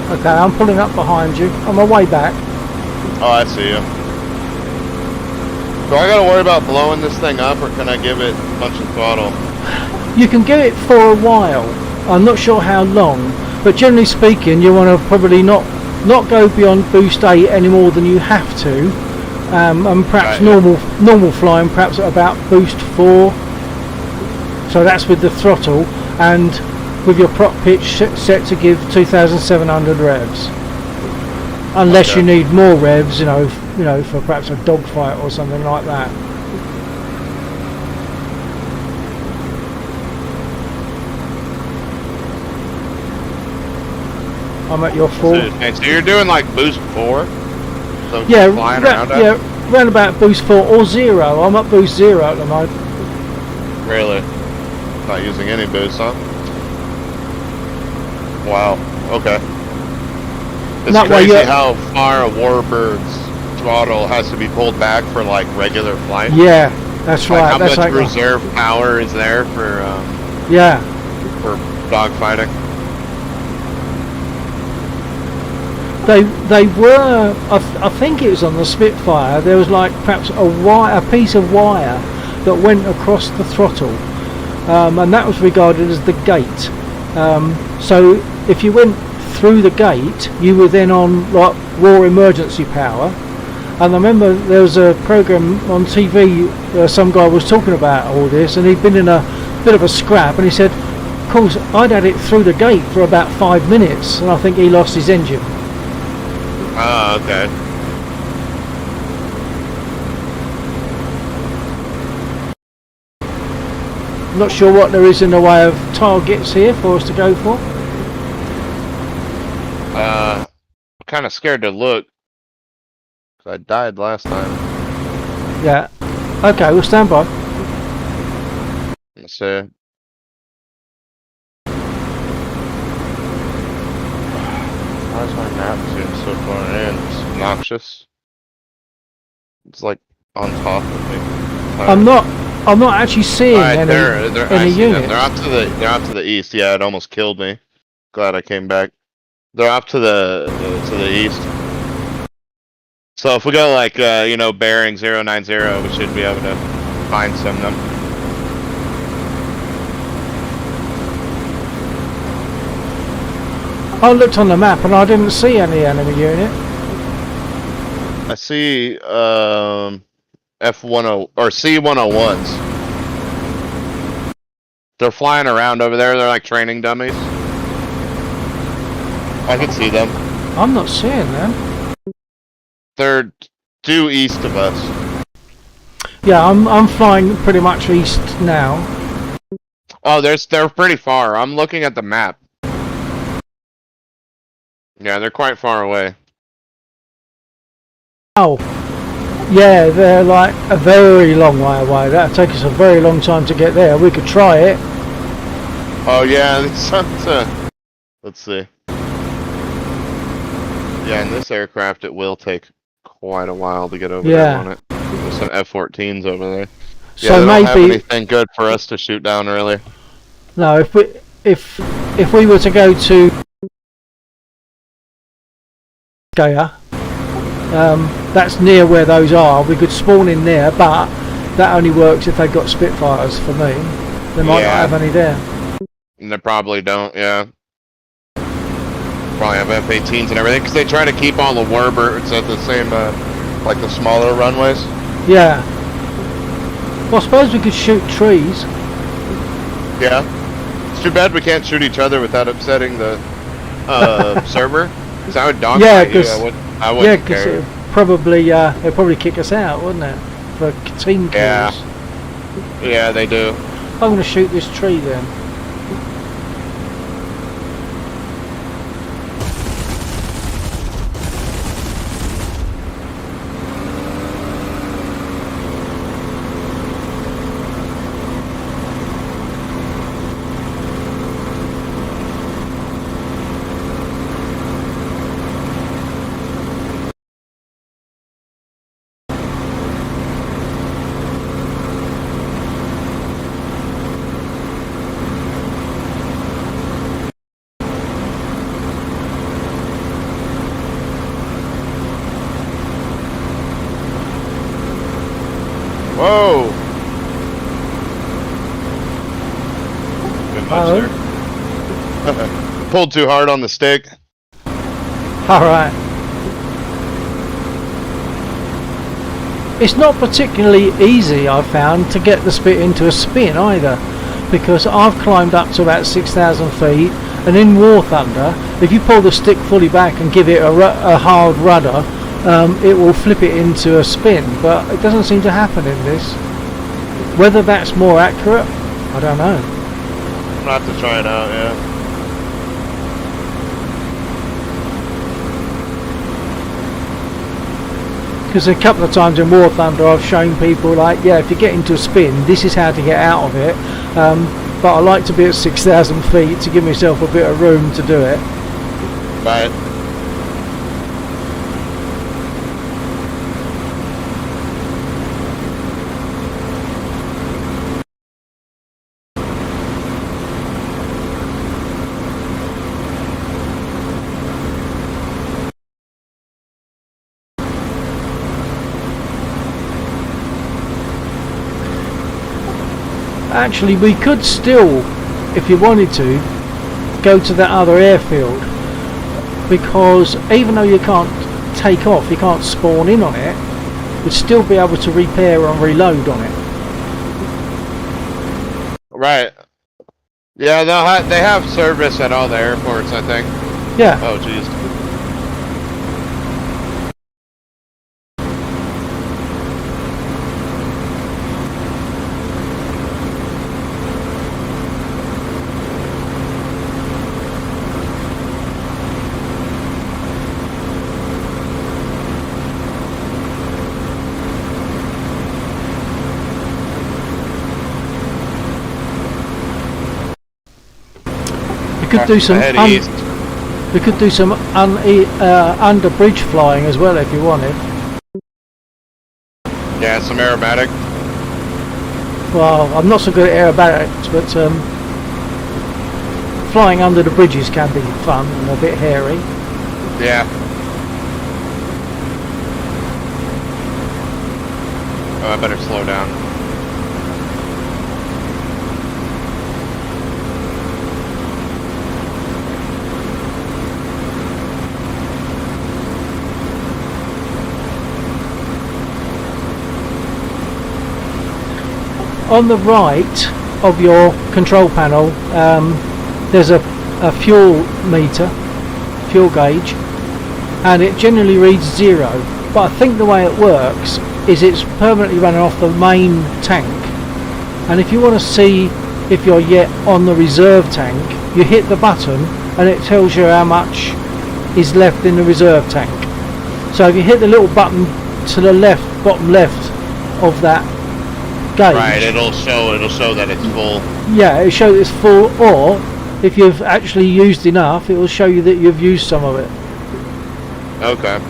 Okay, I'm pulling up behind you. On my way back. Oh, I see you. Do I gotta worry about blowing this thing up, or can I give it a bunch of throttle? You can get it for a while. I'm not sure how long, but generally speaking, you want to probably not go beyond boost 8 any more than you have to, and perhaps Right. normal flying perhaps at about boost 4. So that's with the throttle and with your prop pitch set to give 2,700 revs. Unless Okay. you need more revs, you know, for perhaps a dogfight or something like that. I'm at your full. So you're doing like boost 4? So Yeah, flying around at? yeah, round about boost 4 or 0. I'm at boost 0 at the moment. Really? Not using any boost, huh? Wow. Okay. It's That way crazy you're- how far a Warbird's throttle has to be pulled back for like regular flight. Yeah, that's Like right. how That's much like reserve power is there for yeah. dogfighting? They were. I think it was on the Spitfire. There was like perhaps a piece of wire that went across the throttle, and that was regarded as the gate. So if you went through the gate, you were then on like raw emergency power. And I remember there was a program on TV. Some guy was talking about all this, and he'd been in a bit of a scrap, and he said, "Of course, I'd had it through the gate for about 5 minutes, and I think he lost his engine." Ah, okay. Not sure what there is in the way of targets here for us to go for. Kind of scared to look. 'Cause I died last time. Yeah. Okay, we'll stand by. Let's see. Why is my map zoom so far in? It's obnoxious. It's like on top of me. I'm not actually seeing Alright, any I any see them. units. They're off to the east. Yeah, it almost killed me. Glad I came back. They're off to the east. So if we go like bearing 090, we should be able to find some of them. I looked on the map and I didn't see any enemy unit. I see F10 or C101s. They're flying around over there. They're like training dummies. I can see them. I'm not seeing them. They're due east of us. Yeah, I'm flying pretty much east now. Oh, they're pretty far. I'm looking at the map. Yeah, they're quite far away. Oh, yeah, they're like a very long way away. That'll take us a very long time to get there. We could try it. Oh yeah, it's let's see. Yeah, in this aircraft it will take quite a while to get over there on it. There's some F-14s over there. Yeah, So they don't have maybe anything good for us to shoot down really. no. If we were to go to Gaia, that's near where those are. We could spawn in there, but that only works if they've got Spitfires. For me, they might Yeah. not have any there. And they probably don't, yeah. Probably have F-18s and everything, because they try to keep all the Warbirds at the same, like the smaller runways. Yeah. Well, I suppose we could shoot trees. Yeah. It's too bad we can't shoot each other without upsetting the server. Because I would dogfight Yeah, you. 'cause- I Yeah, wouldn't because care. it'd probably kick us out, wouldn't it? For team kills. Yeah. Yeah, they do. I'm going to shoot this tree then. Whoa! Good Oh. much there. Pulled too hard on the stick. Alright. It's not particularly easy, I've found, to get the Spit into a spin either. because I've climbed up to about 6,000 feet, and in War Thunder, if you pull the stick fully back and give it a hard rudder, it will flip it into a spin, but it doesn't seem to happen in this. Whether that's more accurate, I don't know. I'll have to try it out, yeah. Because a couple of times in War Thunder I've shown people, like, yeah, if you get into a spin, this is how to get out of it, but I like to be at 6,000 feet to give myself a bit of room to do it. Right. Actually, we could still, if you wanted to, go to that other airfield, because even though you can't take off, you can't spawn in on it, you'd still be able to repair and reload on it. Right. Yeah, they have service at all the airports, I think. Yeah. Oh, jeez. We could do some Head east. we could do some under bridge flying as well if you wanted. Yeah, some aerobatic. Well, I'm not so good at aerobatics, but flying under the bridges can be fun and a bit hairy. Yeah. Oh, I better slow down. On the right of your control panel, there's a fuel meter, fuel gauge, and it generally reads 0. But I think the way it works is it's permanently running off the main tank, and if you want to see if you're yet on the reserve tank, you hit the button and it tells you how much is left in the reserve tank. So if you hit the little button to the left, bottom left of that gauge, Right, it'll show that it's full. yeah, it'll show it's full, or if you've actually used enough, it will show you that you've used some of it. Okay.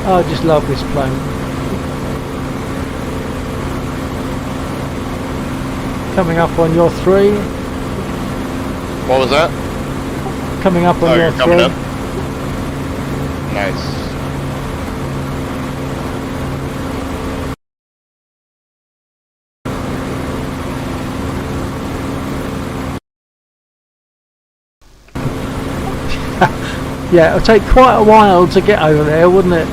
I just love this plane. Coming up on your 3. What was that? Coming up on Oh, your you're coming 3. up. Nice. Yeah, it'll take quite a while to get over there, wouldn't it?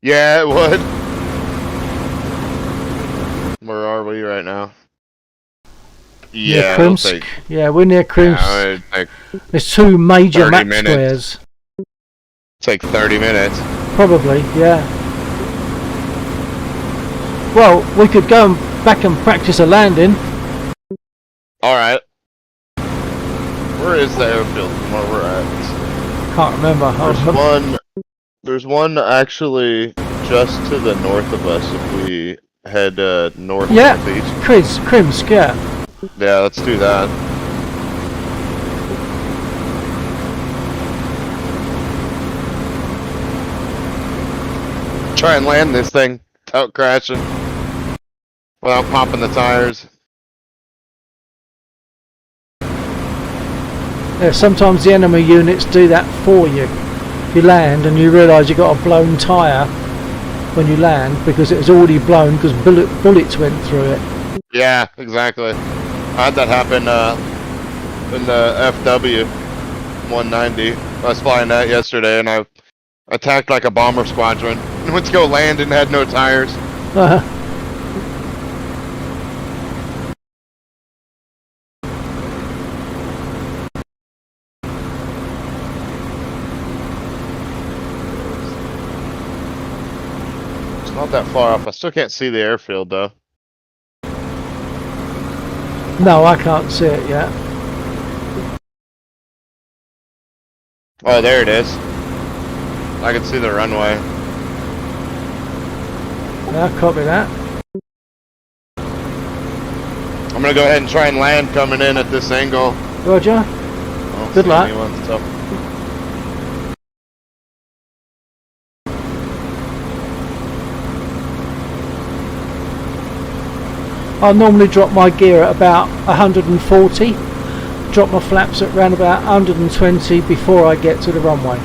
Yeah, it would. Where are we right now? Near Yeah, it'll Krimsk. take, Yeah, we're near Krimsk. yeah, it'd take, There's 2 major 30 map minutes. squares. take 30 minutes. Probably, yeah. Well, we could go back and practice a landing. Alright. Where is the airfield from where we're at? Can't remember. There's one actually just to the north of us if we head north Yeah. northeast. Krimsk, yeah. Yeah, let's do that. Try and land this thing without crashing. Without popping the tires. Yeah, sometimes the enemy units do that for you. You land and you realise you got a blown tyre when you land because it was already blown because bullets went through it. Yeah, exactly. I had that happen in the FW 190. I was flying that yesterday and I attacked like a bomber squadron and went to go land and had no tires. It's not that far off. I still can't see the airfield though. No, I can't see it yet. Oh, there it is. I can see the runway. Yeah, copy that. I'm gonna go ahead and try and land coming in at this angle. Roger. I don't Good see luck. anyone, so. I normally drop my gear at about 140. Drop my flaps at around about 120 before I get to the runway.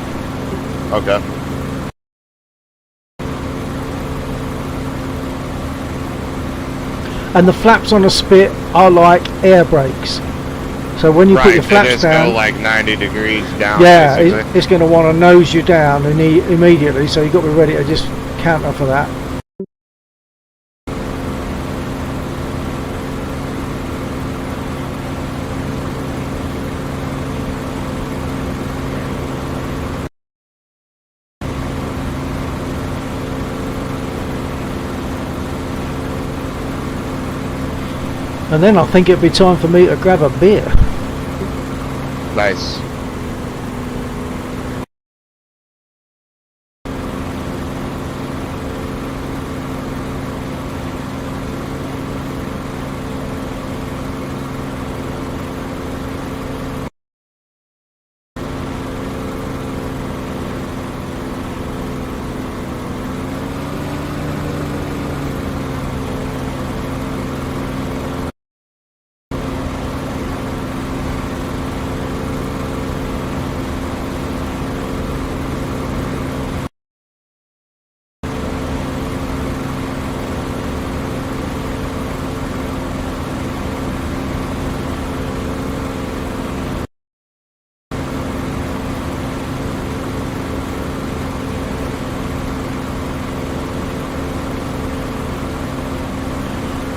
Okay. And the flaps on a Spit are like air brakes. So when you put your They flaps just down, go like 90 degrees down. yeah, basically. it's going to want to nose you down immediately. So you've got to be ready to just counter for that. And then I think it'd be time for me to grab a beer. Nice.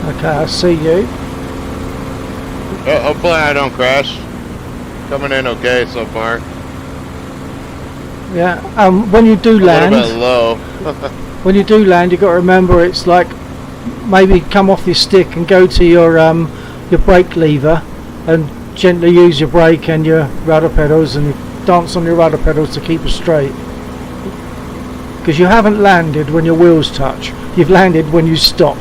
Okay, I see you. Hopefully I don't crash. Coming in okay so far. Yeah. When you do A little bit land, low. you've got to remember it's like maybe come off your stick and go to your brake lever and gently use your brake and your rudder pedals and dance on your rudder pedals to keep it straight. Because you haven't landed when your wheels touch. You've landed when you stop.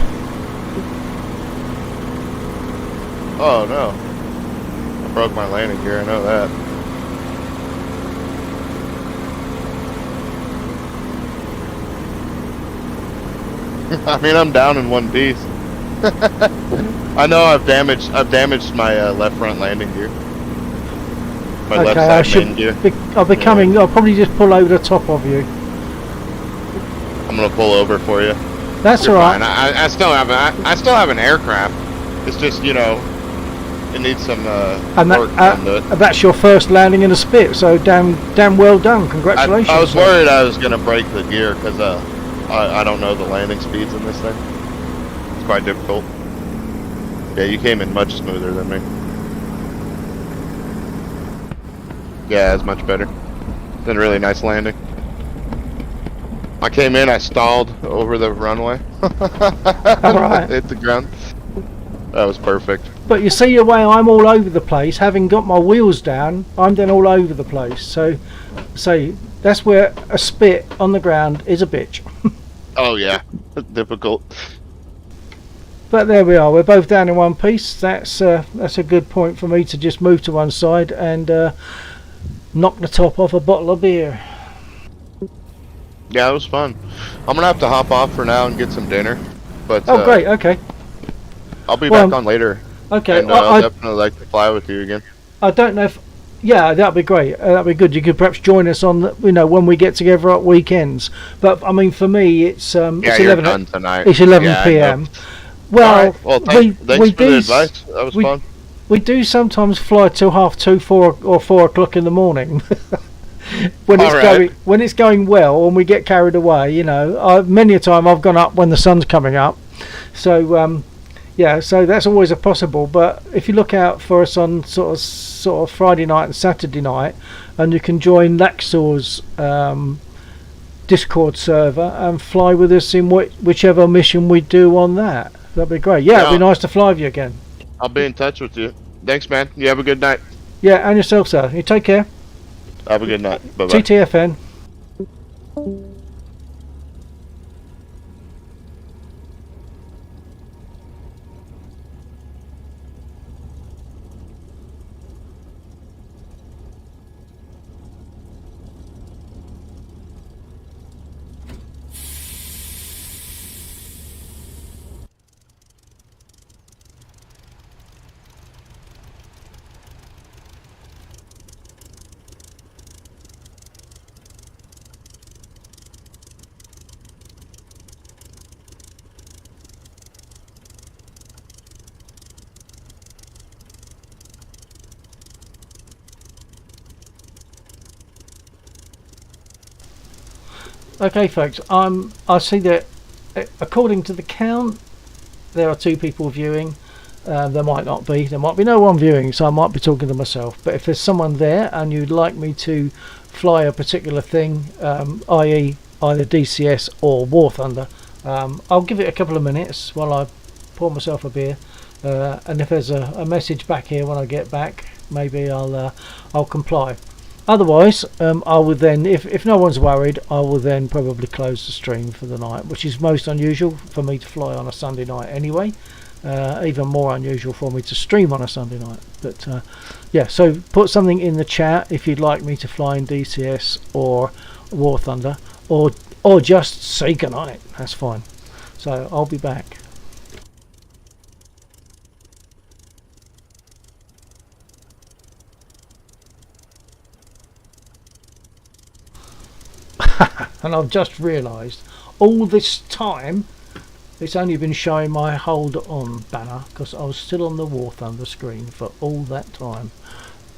Oh no. I broke my landing gear, I know that. I mean, I'm down in one piece. I know I've damaged my left front landing gear. My left Okay, I side main gear. I'll be coming. I'll probably just pull over the top of you. I'm gonna pull over for you. That's You're alright. fine. I still have an aircraft. It's just, you know, it needs some And work done to it. that's your first landing in a Spit, so damn well done. Congratulations. I was worried I was gonna break the gear because I don't know the landing speeds in this thing. It's quite difficult. Yeah, you came in much smoother than me. Yeah, it's much better. It's a really nice landing. I came in, I stalled over the runway. Alright. Hit the ground. That was perfect. But you see the way I'm all over the place, having got my wheels down, I'm then all over the place. So that's where a Spit on the ground is a bitch. Oh yeah, difficult. But there we are. We're both down in one piece. That's a good point for me to just move to one side and knock the top off a bottle of beer. Yeah, it was fun. I'm gonna have to hop off for now and get some dinner. But Oh, great. Okay. I'll be Well, back on later. Okay. And I'll definitely like to fly with you again. I don't know if Yeah, that'd be great. That'd be good. You could perhaps join us on, when we get together at weekends. But I mean, for me, it's Yeah, it's you're 11. done tonight. It's 11 Yeah, I know. p.m. All Well, right. Well, we thanks we for the do advice. That was we fun. we do sometimes fly till half 2, 4 or 4 o'clock in the morning. When it's All right. going well, and we get carried away. Many a time I've gone up when the sun's coming up. So yeah, so that's always a possible. But if you look out for us on sort of Friday night and Saturday night, and you can join Laxor's Discord server and fly with us in whichever mission we do on that. That'd be great. Yeah, it'd be nice to fly with you again. I'll be in touch with you. Thanks, man. You have a good night. Yeah, and yourself, sir. You take care. Have a good night. Bye bye. TTFN. Okay, folks. I see that according to the count, there are 2 people viewing. There might not be. There might be no one viewing, so I might be talking to myself. But if there's someone there and you'd like me to fly a particular thing, i.e. either DCS or War Thunder, I'll give it a couple of minutes while I pour myself a beer. And if there's a message back here when I get back, maybe I'll comply. Otherwise, I will then, if no one's worried, I will then probably close the stream for the night, which is most unusual for me to fly on a Sunday night anyway. Even more unusual for me to stream on a Sunday night. But yeah, so put something in the chat if you'd like me to fly in DCS or War Thunder, or just say goodnight. That's fine. So I'll be back. And I've just realised all this time it's only been showing my hold on banner because I was still on the War Thunder screen for all that time.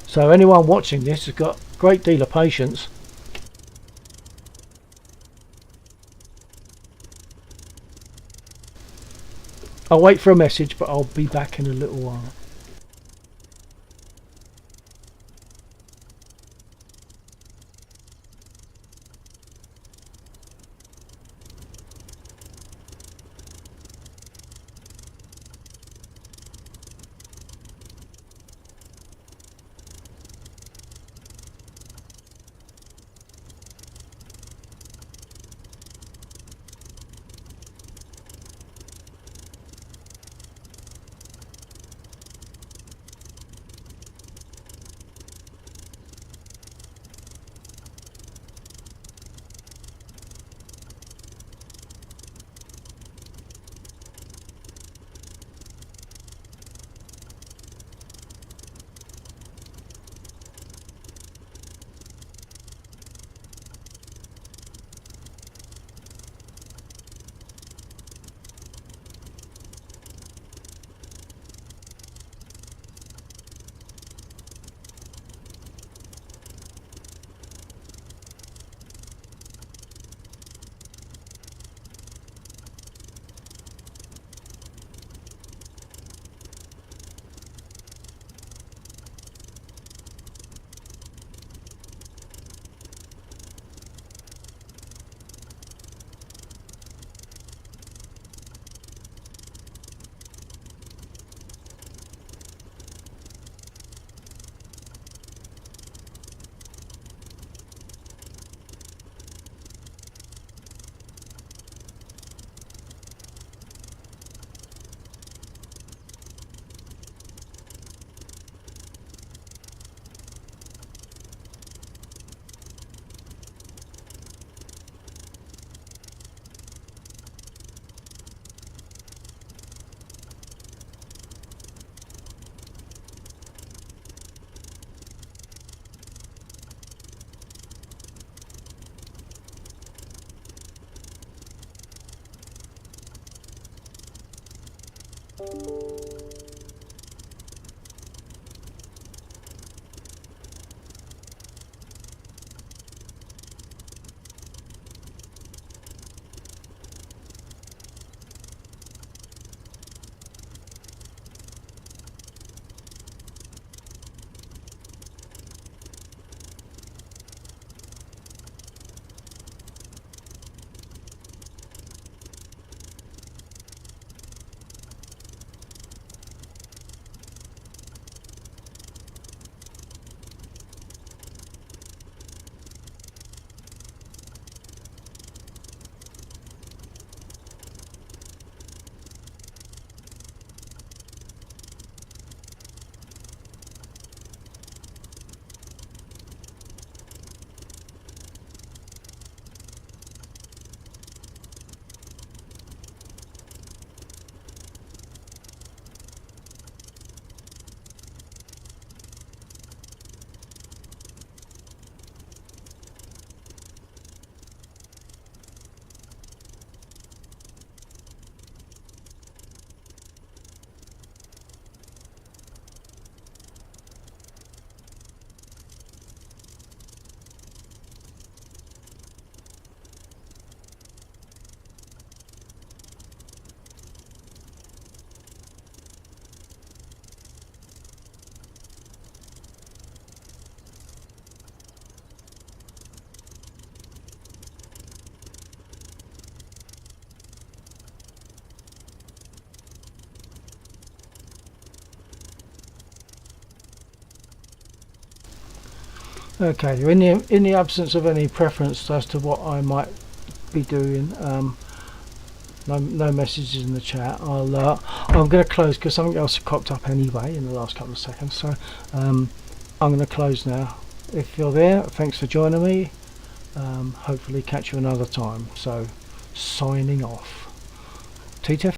So anyone watching this has got a great deal of patience. I'll wait for a message, but I'll be back in a little while. Okay, in the absence of any preference as to what I might be doing, no messages in the chat. I'm going to close because something else cropped up anyway in the last couple of seconds. So I'm going to close now. If you're there, thanks for joining me. Hopefully catch you another time. So signing off. TTF.